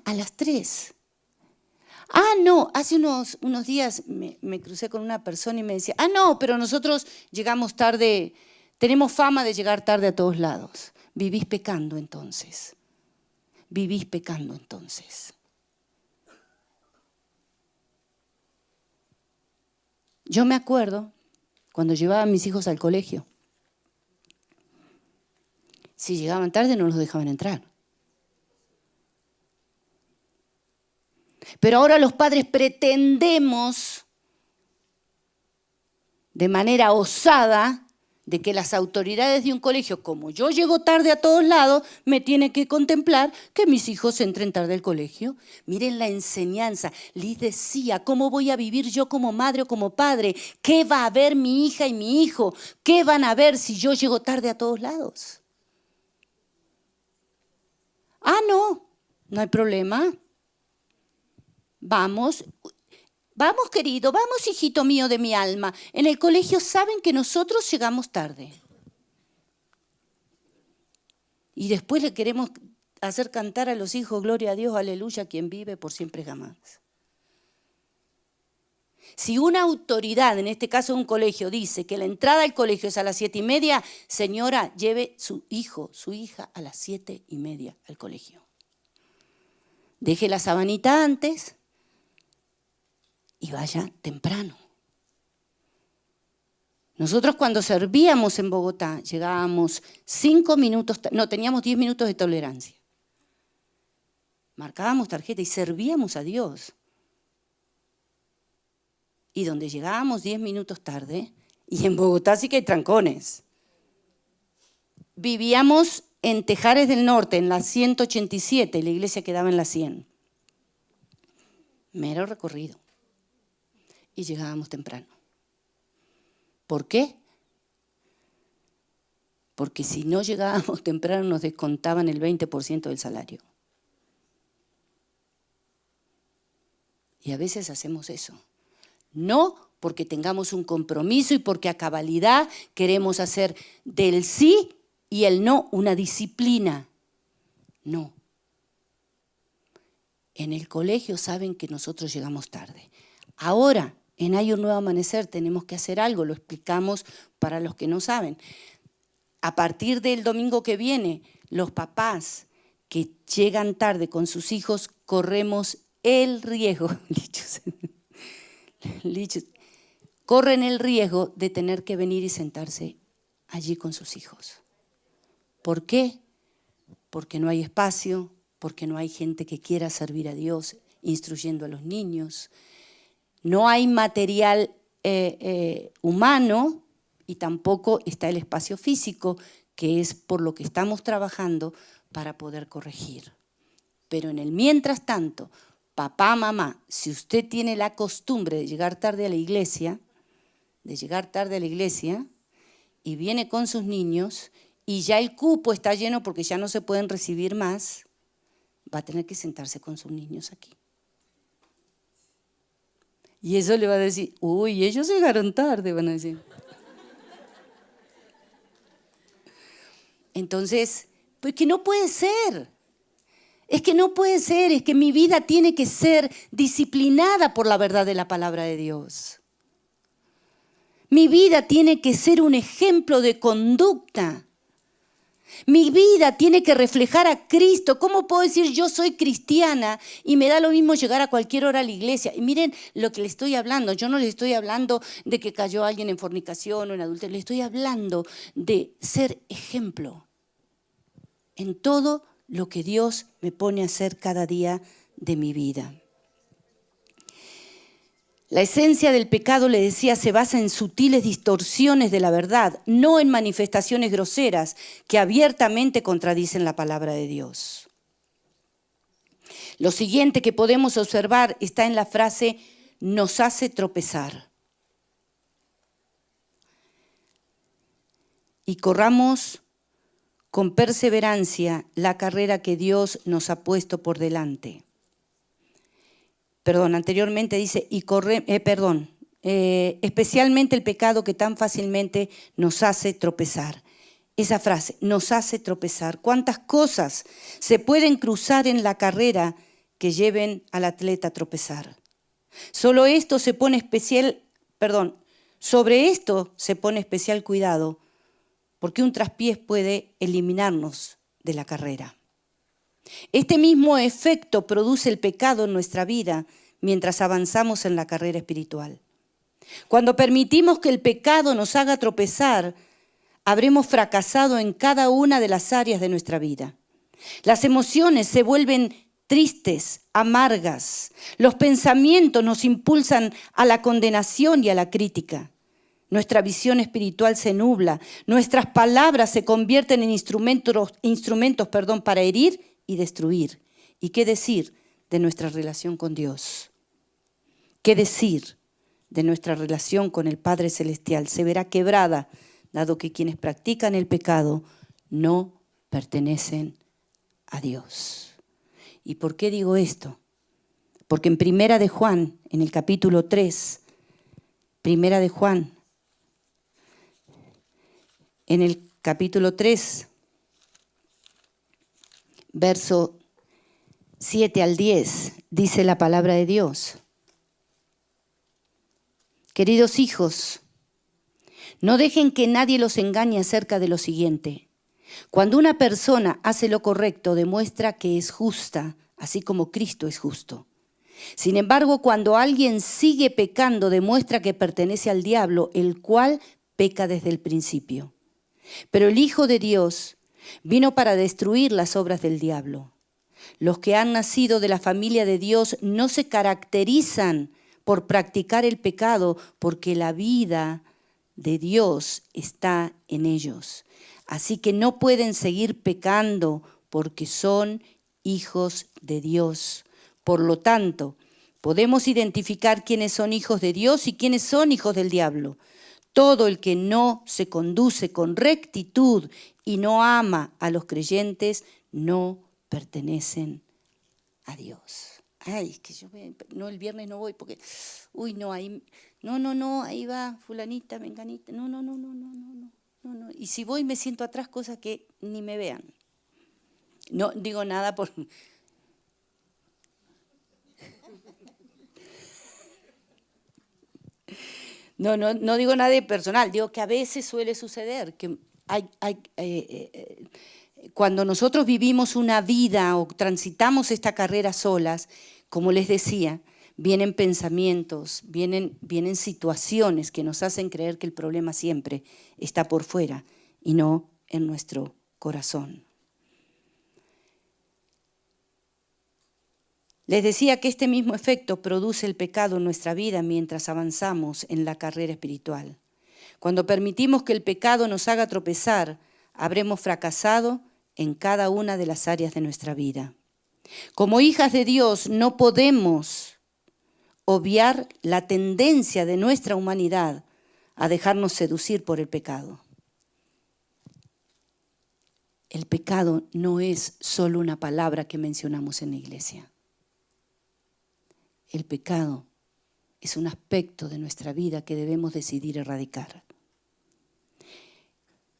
A las 3. No, hace unos días me crucé con una persona y me decía, no, pero nosotros llegamos tarde, tenemos fama de llegar tarde a todos lados. Vivís pecando entonces. Yo me acuerdo cuando llevaba a mis hijos al colegio. Si llegaban tarde no los dejaban entrar. Pero ahora los padres pretendemos, de manera osada, de que las autoridades de un colegio, como yo llego tarde a todos lados, me tienen que contemplar que mis hijos entren tarde al colegio. Miren la enseñanza. Liz decía, ¿cómo voy a vivir yo como madre o como padre? ¿Qué va a ver mi hija y mi hijo? ¿Qué van a ver si yo llego tarde a todos lados? Ah, no hay problema. Vamos, querido, vamos, hijito mío de mi alma. En el colegio saben que nosotros llegamos tarde. Y después le queremos hacer cantar a los hijos, gloria a Dios, aleluya, quien vive por siempre jamás. Si una autoridad, en este caso un colegio, dice que la entrada al colegio es a las 7:30, señora, lleve su hijo, su hija a las 7:30 al colegio. Deje la sabanita antes y vaya temprano. Nosotros cuando servíamos en Bogotá, llegábamos 5 minutos, no, teníamos 10 minutos de tolerancia. Marcábamos tarjeta y servíamos a Dios. Y donde llegábamos 10 minutos tarde, y en Bogotá sí que hay trancones. Vivíamos en Tejares del Norte, en la 187, y la iglesia quedaba en la 100. Mero recorrido. Y llegábamos temprano. ¿Por qué? Porque si no llegábamos temprano nos descontaban el 20% del salario. Y a veces hacemos eso. No porque tengamos un compromiso y porque a cabalidad queremos hacer del sí y el no una disciplina. No. En el colegio saben que nosotros llegamos tarde. Ahora, en Hay un Nuevo Amanecer tenemos que hacer algo, lo explicamos para los que no saben. A partir del domingo que viene, los papás que llegan tarde con sus hijos corremos el riesgo, corren el riesgo de tener que venir y sentarse allí con sus hijos. ¿Por qué? Porque no hay espacio, porque no hay gente que quiera servir a Dios instruyendo a los niños. No hay material humano y tampoco está el espacio físico, que es por lo que estamos trabajando para poder corregir. Pero en el mientras tanto, papá, mamá, si usted tiene la costumbre de llegar tarde a la iglesia, y viene con sus niños y ya el cupo está lleno porque ya no se pueden recibir más, va a tener que sentarse con sus niños aquí. Y eso le va a decir, uy, ellos llegaron tarde, van a decir. Entonces, pues que no puede ser. Es que no puede ser, es que mi vida tiene que ser disciplinada por la verdad de la palabra de Dios. Mi vida tiene que ser un ejemplo de conducta. Mi vida tiene que reflejar a Cristo. ¿Cómo puedo decir yo soy cristiana y me da lo mismo llegar a cualquier hora a la iglesia? Y miren lo que le estoy hablando. Yo no le estoy hablando de que cayó alguien en fornicación o en adulterio. Le estoy hablando de ser ejemplo en todo lo que Dios me pone a hacer cada día de mi vida. La esencia del pecado, le decía, se basa en sutiles distorsiones de la verdad, no en manifestaciones groseras que abiertamente contradicen la palabra de Dios. Lo siguiente que podemos observar está en la frase, nos hace tropezar. Y corramos con perseverancia la carrera que Dios nos ha puesto por delante. Anteriormente dice, especialmente el pecado que tan fácilmente nos hace tropezar. Esa frase, nos hace tropezar. ¿Cuántas cosas se pueden cruzar en la carrera que lleven al atleta a tropezar? Sobre esto se pone especial cuidado, porque un traspiés puede eliminarnos de la carrera. Este mismo efecto produce el pecado en nuestra vida mientras avanzamos en la carrera espiritual. Cuando permitimos que el pecado nos haga tropezar, habremos fracasado en cada una de las áreas de nuestra vida. Las emociones se vuelven tristes, amargas. Los pensamientos nos impulsan a la condenación y a la crítica. nuestra visión espiritual se nubla, nuestras palabras se convierten en instrumentos para herir y destruir. ¿Y qué decir de nuestra relación con Dios? ¿Qué decir de nuestra relación con el Padre Celestial? Se verá quebrada, dado que quienes practican el pecado no pertenecen a Dios. ¿Y por qué digo esto? Porque en Primera de Juan, en el capítulo 3, Primera de Juan, en el capítulo 3, verso 7 al 10, dice la palabra de Dios. Queridos hijos, no dejen que nadie los engañe acerca de lo siguiente. Cuando una persona hace lo correcto, demuestra que es justa, así como Cristo es justo. Sin embargo, cuando alguien sigue pecando, demuestra que pertenece al diablo, el cual peca desde el principio. Pero el Hijo de Dios vino para destruir las obras del diablo. Los que han nacido de la familia de Dios no se caracterizan por practicar el pecado, porque la vida de Dios está en ellos. Así que no pueden seguir pecando porque son hijos de Dios. Por lo tanto, podemos identificar quiénes son hijos de Dios y quiénes son hijos del diablo. Todo el que no se conduce con rectitud y no ama a los creyentes no pertenecen a Dios. Ay, es que yo no, el viernes no voy porque, ahí va fulanita, menganita, no. Y si voy me siento atrás, cosas que ni me vean. No digo nada por... No digo nada de personal, digo que a veces suele suceder que cuando nosotros vivimos una vida o transitamos esta carrera solas, como les decía, vienen pensamientos, vienen situaciones que nos hacen creer que el problema siempre está por fuera y no en nuestro corazón. Les decía que este mismo efecto produce el pecado en nuestra vida mientras avanzamos en la carrera espiritual. Cuando permitimos que el pecado nos haga tropezar, habremos fracasado en cada una de las áreas de nuestra vida. Como hijas de Dios no podemos obviar la tendencia de nuestra humanidad a dejarnos seducir por el pecado. El pecado no es solo una palabra que mencionamos en la iglesia. El pecado es un aspecto de nuestra vida que debemos decidir erradicar.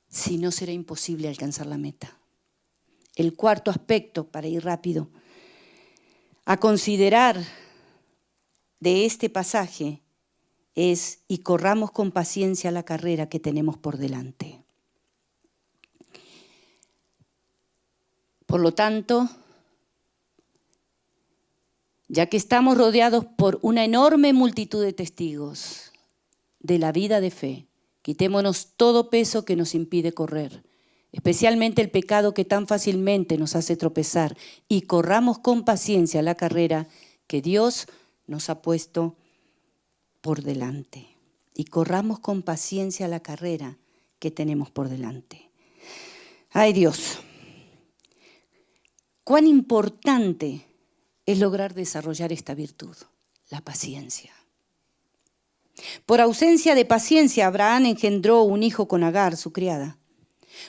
Si no, será imposible alcanzar la meta. El cuarto aspecto, para ir rápido, a considerar de este pasaje es: y corramos con paciencia la carrera que tenemos por delante. Por lo tanto, ya que estamos rodeados por una enorme multitud de testigos de la vida de fe, quitémonos todo peso que nos impide correr, especialmente el pecado que tan fácilmente nos hace tropezar, y corramos con paciencia la carrera que Dios nos ha puesto por delante. Y corramos con paciencia la carrera que tenemos por delante. ¡Ay, Dios! Cuán importante es lograr desarrollar esta virtud, la paciencia. Por ausencia de paciencia, Abraham engendró un hijo con Agar, su criada.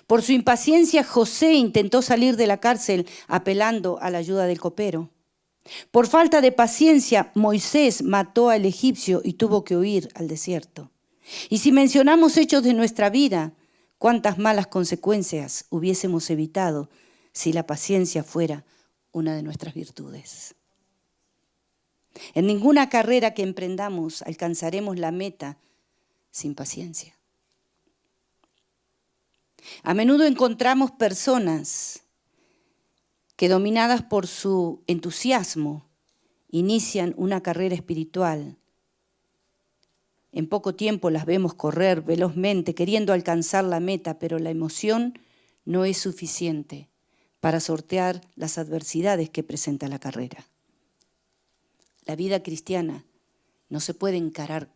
Por su impaciencia, José intentó salir de la cárcel apelando a la ayuda del copero. Por falta de paciencia, Moisés mató al egipcio y tuvo que huir al desierto. Y si mencionamos hechos de nuestra vida, cuántas malas consecuencias hubiésemos evitado si la paciencia fuera una de nuestras virtudes. En ninguna carrera que emprendamos alcanzaremos la meta sin paciencia. A menudo encontramos personas que, dominadas por su entusiasmo, inician una carrera espiritual. En poco tiempo las vemos correr velozmente, queriendo alcanzar la meta, pero la emoción no es suficiente para sortear las adversidades que presenta la carrera. La vida cristiana no se puede encarar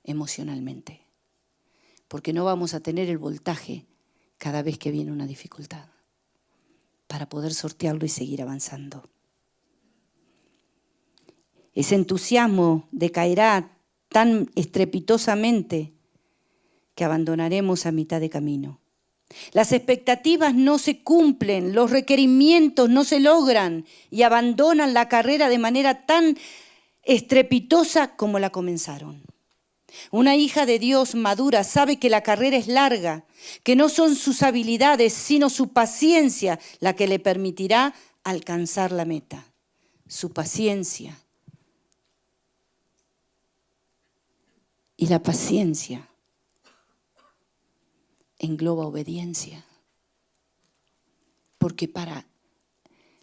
emocionalmente. porque no vamos a tener el voltaje cada vez que viene una dificultad para poder sortearlo y seguir avanzando. Ese entusiasmo decaerá tan estrepitosamente que abandonaremos a mitad de camino. Las expectativas no se cumplen, los requerimientos no se logran y abandonan la carrera de manera tan estrepitosa como la comenzaron. Una hija de Dios madura sabe que la carrera es larga, que no son sus habilidades, sino su paciencia la que le permitirá alcanzar la meta. Su paciencia. Y la paciencia engloba obediencia. Porque para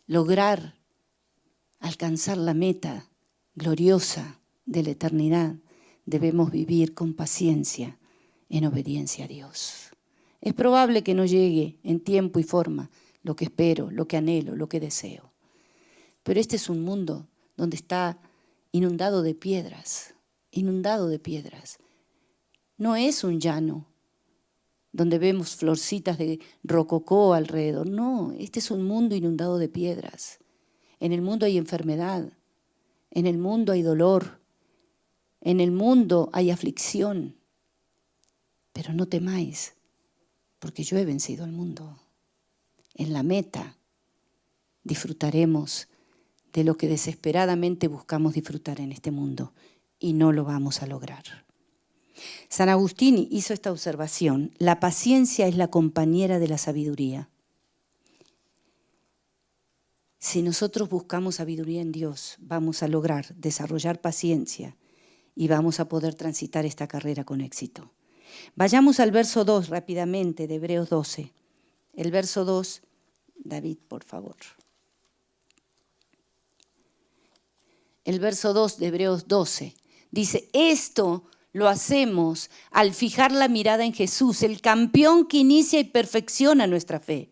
lograr alcanzar la meta gloriosa de la eternidad, debemos vivir con paciencia en obediencia a Dios. Es probable que no llegue en tiempo y forma lo que espero, lo que anhelo, lo que deseo. Pero este es un mundo donde está inundado de piedras, inundado de piedras. No es un llano donde vemos florcitas de rococó alrededor. No, este es un mundo inundado de piedras. En el mundo hay enfermedad, en el mundo hay dolor, en el mundo hay aflicción. Pero no temáis, porque yo he vencido al mundo. En la meta disfrutaremos de lo que desesperadamente buscamos disfrutar en este mundo y no lo vamos a lograr. San Agustín hizo esta observación: la paciencia es la compañera de la sabiduría. Si nosotros buscamos sabiduría en Dios, vamos a lograr desarrollar paciencia y vamos a poder transitar esta carrera con éxito. Vayamos al verso 2 rápidamente de Hebreos 12. El verso 2, David, por favor. El verso 2 de Hebreos 12 dice: esto lo hacemos al fijar la mirada en Jesús, el campeón que inicia y perfecciona nuestra fe.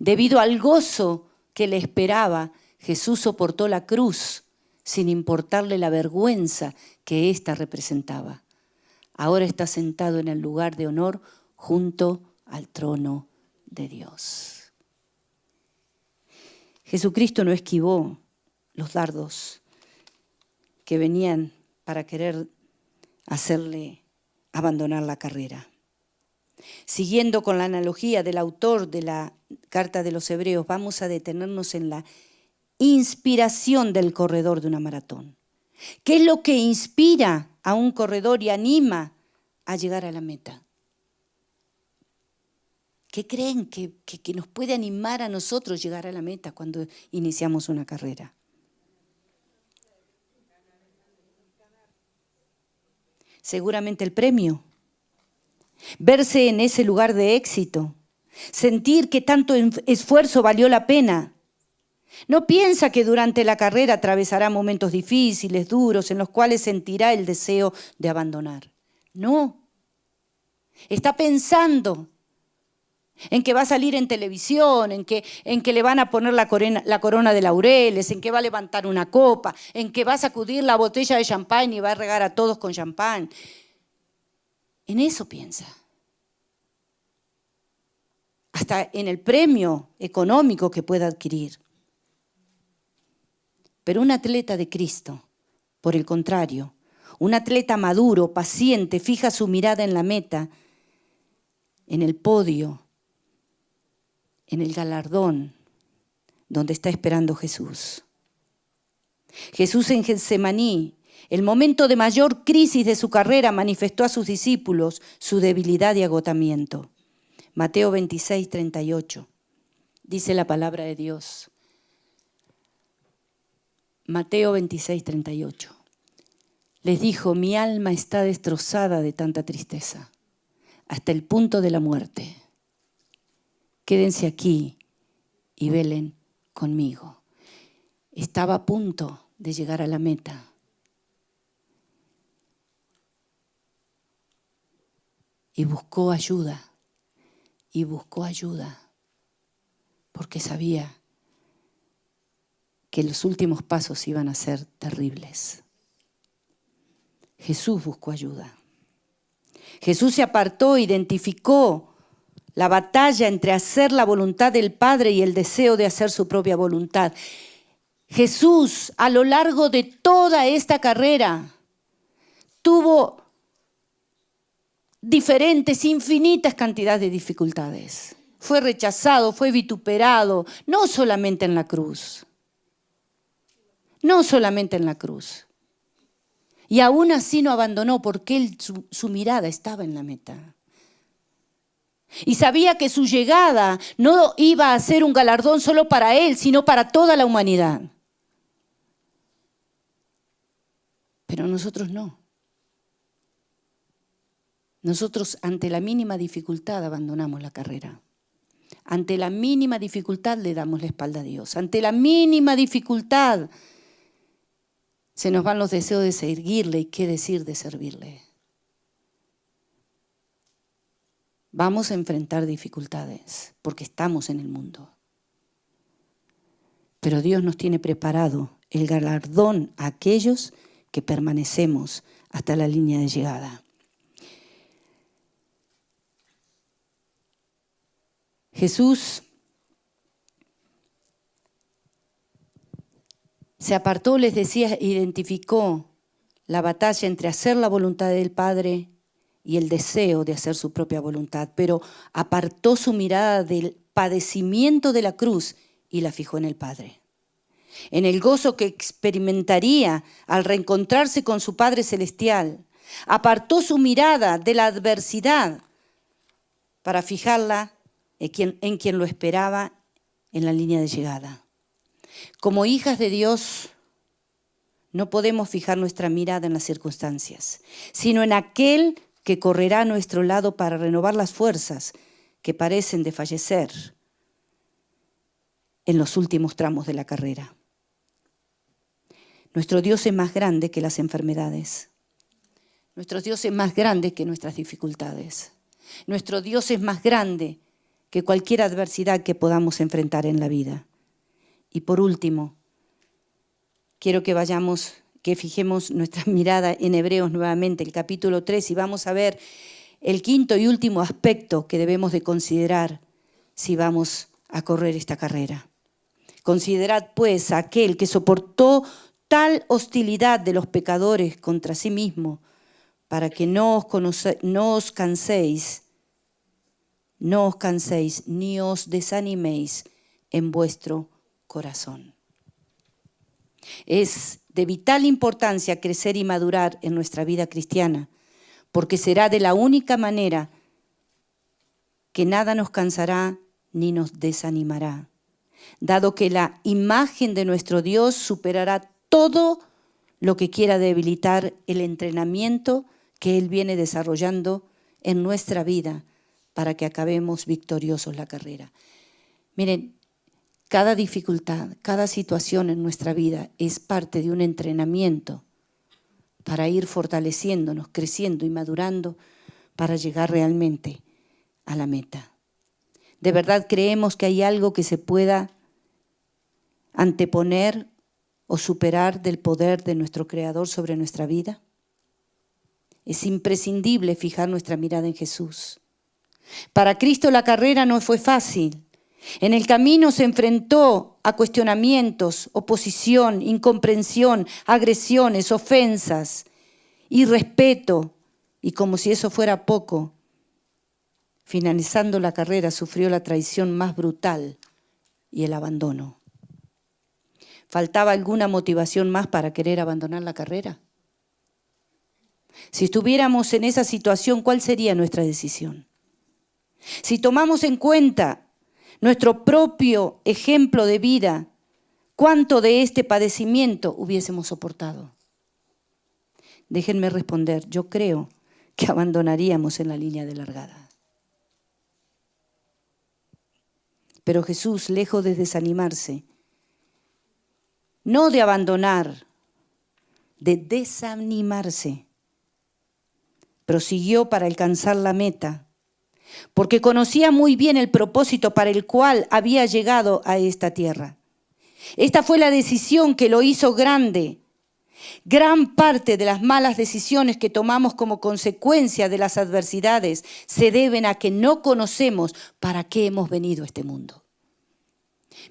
Debido al gozo que le esperaba, Jesús soportó la cruz sin importarle la vergüenza que ésta representaba. Ahora está sentado en el lugar de honor junto al trono de Dios. Jesucristo no esquivó los dardos que venían para querer hacerle abandonar la carrera. Siguiendo con la analogía del autor de la Carta de los Hebreos, vamos a detenernos en la inspiración del corredor de una maratón. ¿Qué es lo que inspira a un corredor y anima a llegar a la meta? ¿Qué creen que nos puede animar a nosotros llegar a la meta cuando iniciamos una carrera? Seguramente el premio. Verse en ese lugar de éxito. Sentir que tanto esfuerzo valió la pena. No piensa que durante la carrera atravesará momentos difíciles, duros, en los cuales sentirá el deseo de abandonar. No. Está pensando en que va a salir en televisión, en que le van a poner la corona de laureles, en que va a levantar una copa, en que va a sacudir la botella de champán y va a regar a todos con champán. En eso piensa. Hasta en el premio económico que pueda adquirir. Pero un atleta de Cristo, por el contrario, un atleta maduro, paciente, fija su mirada en la meta, en el podio, en el galardón donde está esperando Jesús. Jesús en Getsemaní, el momento de mayor crisis de su carrera, manifestó a sus discípulos su debilidad y agotamiento. Mateo 26, 38, dice la palabra de Dios. Mateo 26, 38. Les dijo: mi alma está destrozada de tanta tristeza, hasta el punto de la muerte. Quédense aquí y velen conmigo. Estaba a punto de llegar a la meta. Y buscó ayuda, porque sabía que los últimos pasos iban a ser terribles. Jesús buscó ayuda. Jesús se apartó, identificó la batalla entre hacer la voluntad del Padre y el deseo de hacer su propia voluntad. Jesús, a lo largo de toda esta carrera, tuvo diferentes, infinitas cantidades de dificultades. Fue rechazado, fue vituperado, no solamente en la cruz. No solamente en la cruz. Y aún así no abandonó porque su mirada estaba en la meta. Y sabía que su llegada no iba a ser un galardón solo para él, sino para toda la humanidad. Pero nosotros no. Nosotros ante la mínima dificultad abandonamos la carrera. Ante la mínima dificultad le damos la espalda a Dios. Ante la mínima dificultad se nos van los deseos de seguirle y qué decir de servirle. Vamos a enfrentar dificultades porque estamos en el mundo. Pero Dios nos tiene preparado el galardón a aquellos que permanecemos hasta la línea de llegada. Jesús se apartó, les decía, identificó la batalla entre hacer la voluntad del Padre y el deseo de hacer su propia voluntad, pero apartó su mirada del padecimiento de la cruz y la fijó en el Padre. En el gozo que experimentaría al reencontrarse con su Padre Celestial, apartó su mirada de la adversidad para fijarla en quien lo esperaba en la línea de llegada. Como hijas de Dios, no podemos fijar nuestra mirada en las circunstancias, sino en aquel que correrá a nuestro lado para renovar las fuerzas que parecen desfallecer en los últimos tramos de la carrera. Nuestro Dios es más grande que las enfermedades. Nuestro Dios es más grande que nuestras dificultades. Nuestro Dios es más grande que cualquier adversidad que podamos enfrentar en la vida. Y por último, quiero que fijemos nuestra mirada en Hebreos nuevamente, el capítulo 3, y vamos a ver el quinto y último aspecto que debemos de considerar si vamos a correr esta carrera. Considerad pues a aquel que soportó tal hostilidad de los pecadores contra sí mismo, para que no os canséis ni os desaniméis en vuestro corazón. Es de vital importancia crecer y madurar en nuestra vida cristiana, porque será de la única manera que nada nos cansará ni nos desanimará, dado que la imagen de nuestro Dios superará todo lo que quiera debilitar el entrenamiento que Él viene desarrollando en nuestra vida para que acabemos victoriosos la carrera. Miren, cada dificultad, cada situación en nuestra vida es parte de un entrenamiento para ir fortaleciéndonos, creciendo y madurando para llegar realmente a la meta. ¿De verdad creemos que hay algo que se pueda anteponer o superar del poder de nuestro Creador sobre nuestra vida? Es imprescindible fijar nuestra mirada en Jesús. Para Cristo la carrera no fue fácil. En el camino se enfrentó a cuestionamientos, oposición, incomprensión, agresiones, ofensas, irrespeto. Y como si eso fuera poco, finalizando la carrera sufrió la traición más brutal y el abandono. ¿Faltaba alguna motivación más para querer abandonar la carrera? Si estuviéramos en esa situación, ¿cuál sería nuestra decisión? Si tomamos en cuenta nuestro propio ejemplo de vida, ¿cuánto de este padecimiento hubiésemos soportado? Déjenme responder, yo creo que abandonaríamos en la línea de largada. Pero Jesús, lejos de desanimarse, no de abandonar, de desanimarse, prosiguió para alcanzar la meta, porque conocía muy bien el propósito para el cual había llegado a esta tierra. Esta fue la decisión que lo hizo grande. Gran parte de las malas decisiones que tomamos como consecuencia de las adversidades se deben a que no conocemos para qué hemos venido a este mundo.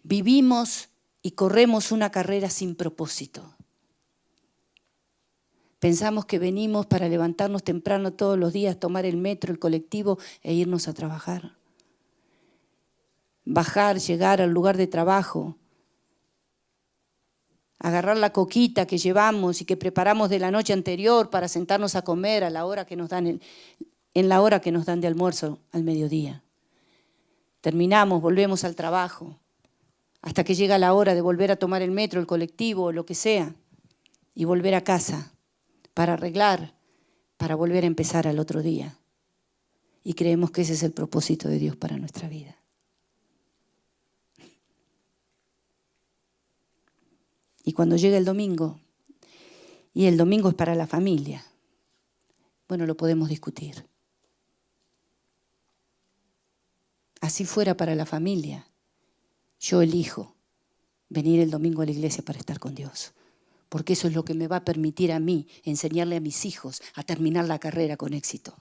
Vivimos y corremos una carrera sin propósito. Pensamos que venimos para levantarnos temprano todos los días, tomar el metro, el colectivo e irnos a trabajar. Bajar, llegar al lugar de trabajo, agarrar la coquita que llevamos y que preparamos de la noche anterior para sentarnos a comer a la hora que nos dan en la hora que nos dan de almuerzo al mediodía. Terminamos, volvemos al trabajo, hasta que llega la hora de volver a tomar el metro, el colectivo o lo que sea, y volver a casa para arreglar, para volver a empezar al otro día. Y creemos que ese es el propósito de Dios para nuestra vida. Y cuando llega el domingo, y el domingo es para la familia, bueno, lo podemos discutir. Así fuera para la familia, yo elijo venir el domingo a la iglesia para estar con Dios, porque eso es lo que me va a permitir a mí enseñarle a mis hijos a terminar la carrera con éxito.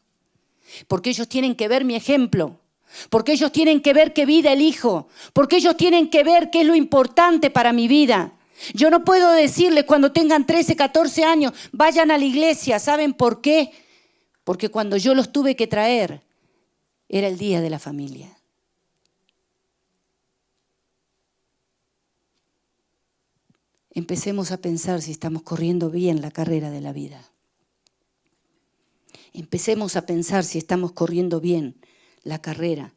Porque ellos tienen que ver mi ejemplo, porque ellos tienen que ver qué vida elijo, porque ellos tienen que ver qué es lo importante para mi vida. Yo no puedo decirles cuando tengan 13, 14 años, vayan a la iglesia. ¿Saben por qué? Porque cuando yo los tuve que traer, era el día de la familia. Empecemos a pensar si estamos corriendo bien la carrera de la vida. Empecemos a pensar si estamos corriendo bien la carrera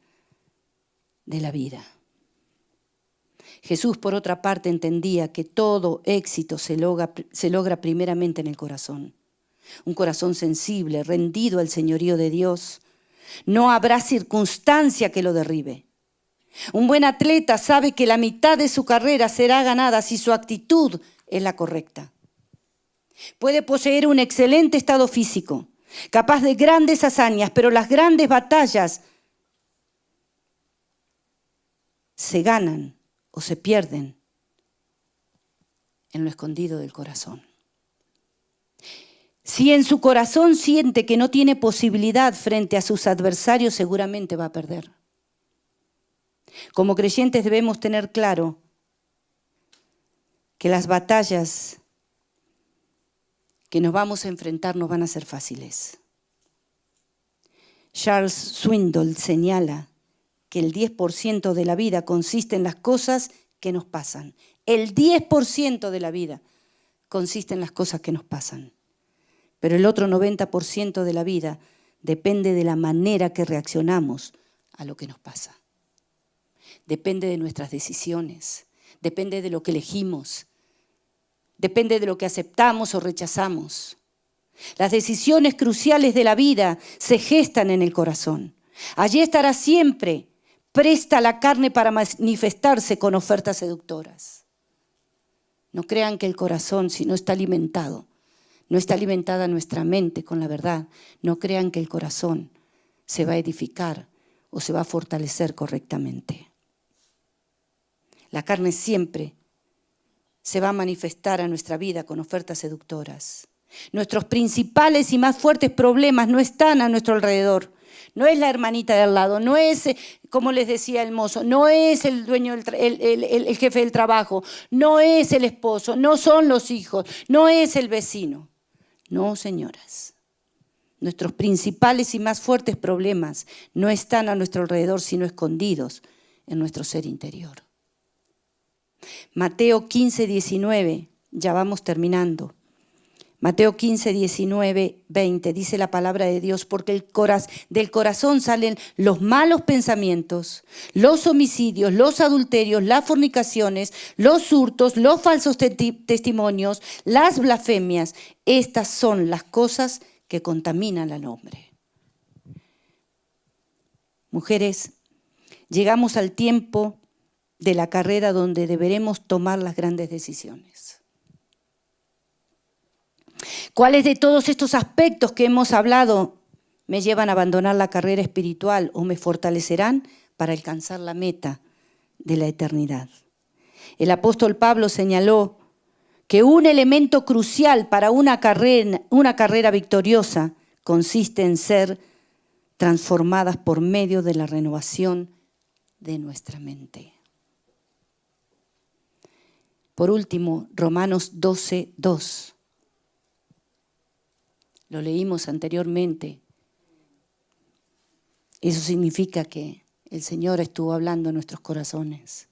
de la vida. Jesús, por otra parte, entendía que todo éxito se logra primeramente en el corazón. Un corazón sensible, rendido al señorío de Dios. No habrá circunstancia que lo derribe. Un buen atleta sabe que la mitad de su carrera será ganada si su actitud es la correcta. Puede poseer un excelente estado físico, capaz de grandes hazañas, pero las grandes batallas se ganan o se pierden en lo escondido del corazón. Si en su corazón siente que no tiene posibilidad frente a sus adversarios, seguramente va a perder. Como creyentes debemos tener claro que las batallas que nos vamos a enfrentar no van a ser fáciles. Charles Swindoll señala que el 10% de la vida consiste en las cosas que nos pasan. El 10% de la vida consiste en las cosas que nos pasan. Pero el otro 90% de la vida depende de la manera que reaccionamos a lo que nos pasa. Depende de nuestras decisiones, depende de lo que elegimos, depende de lo que aceptamos o rechazamos. Las decisiones cruciales de la vida se gestan en el corazón. Allí estará siempre presta la carne para manifestarse con ofertas seductoras. No crean que el corazón, si no está alimentado, no está alimentada nuestra mente con la verdad, no crean que el corazón se va a edificar o se va a fortalecer correctamente. La carne siempre se va a manifestar a nuestra vida con ofertas seductoras. Nuestros principales y más fuertes problemas no están a nuestro alrededor. No es la hermanita de al lado, no es, como les decía el mozo, no es el dueño, el jefe del trabajo, no es el esposo, no son los hijos, no es el vecino. No, señoras. Nuestros principales y más fuertes problemas no están a nuestro alrededor, sino escondidos en nuestro ser interior. Mateo 15, 19, ya vamos terminando. Mateo 15, 19, 20, dice la palabra de Dios, porque del corazón salen los malos pensamientos, los homicidios, los adulterios, las fornicaciones, los hurtos, los falsos testimonios, las blasfemias. Estas son las cosas que contaminan al hombre. Mujeres, llegamos al tiempo de la carrera donde deberemos tomar las grandes decisiones. ¿Cuáles de todos estos aspectos que hemos hablado me llevan a abandonar la carrera espiritual o me fortalecerán para alcanzar la meta de la eternidad? El apóstol Pablo señaló que un elemento crucial para una carrera victoriosa consiste en ser transformadas por medio de la renovación de nuestra mente. Por último, Romanos 12:2. Lo leímos anteriormente. Eso significa que el Señor estuvo hablando en nuestros corazones.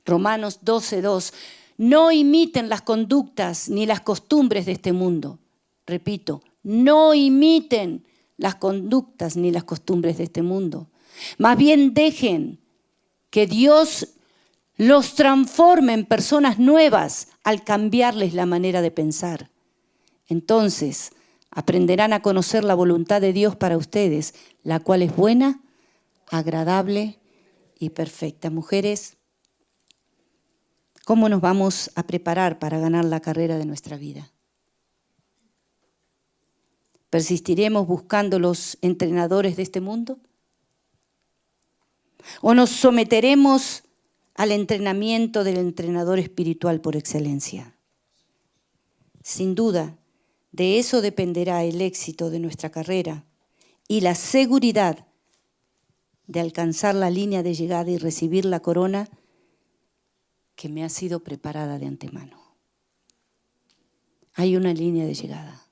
Romanos 12:2. No imiten las conductas ni las costumbres de este mundo. Repito, no imiten las conductas ni las costumbres de este mundo. Más bien dejen que Dios los transforme en personas nuevas al cambiarles la manera de pensar. Entonces, aprenderán a conocer la voluntad de Dios para ustedes, la cual es buena, agradable y perfecta. Mujeres, ¿cómo nos vamos a preparar para ganar la carrera de nuestra vida? ¿Persistiremos buscando los entrenadores de este mundo? ¿O nos someteremos al entrenamiento del entrenador espiritual por excelencia? Sin duda, de eso dependerá el éxito de nuestra carrera y la seguridad de alcanzar la línea de llegada y recibir la corona que me ha sido preparada de antemano. Hay una línea de llegada,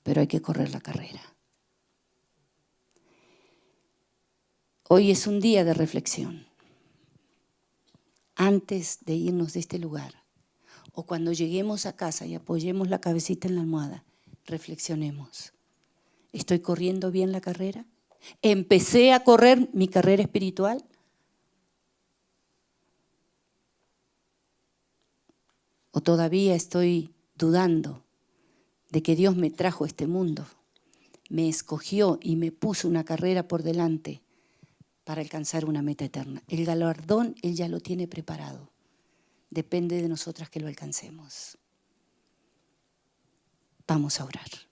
pero hay que correr la carrera. Hoy es un día de reflexión. Antes de irnos de este lugar, o cuando lleguemos a casa y apoyemos la cabecita en la almohada, reflexionemos. ¿Estoy corriendo bien la carrera? ¿Empecé a correr mi carrera espiritual? ¿O todavía estoy dudando de que Dios me trajo a este mundo, me escogió y me puso una carrera por delante para alcanzar una meta eterna? El galardón Él ya lo tiene preparado. Depende de nosotras que lo alcancemos. Vamos a orar.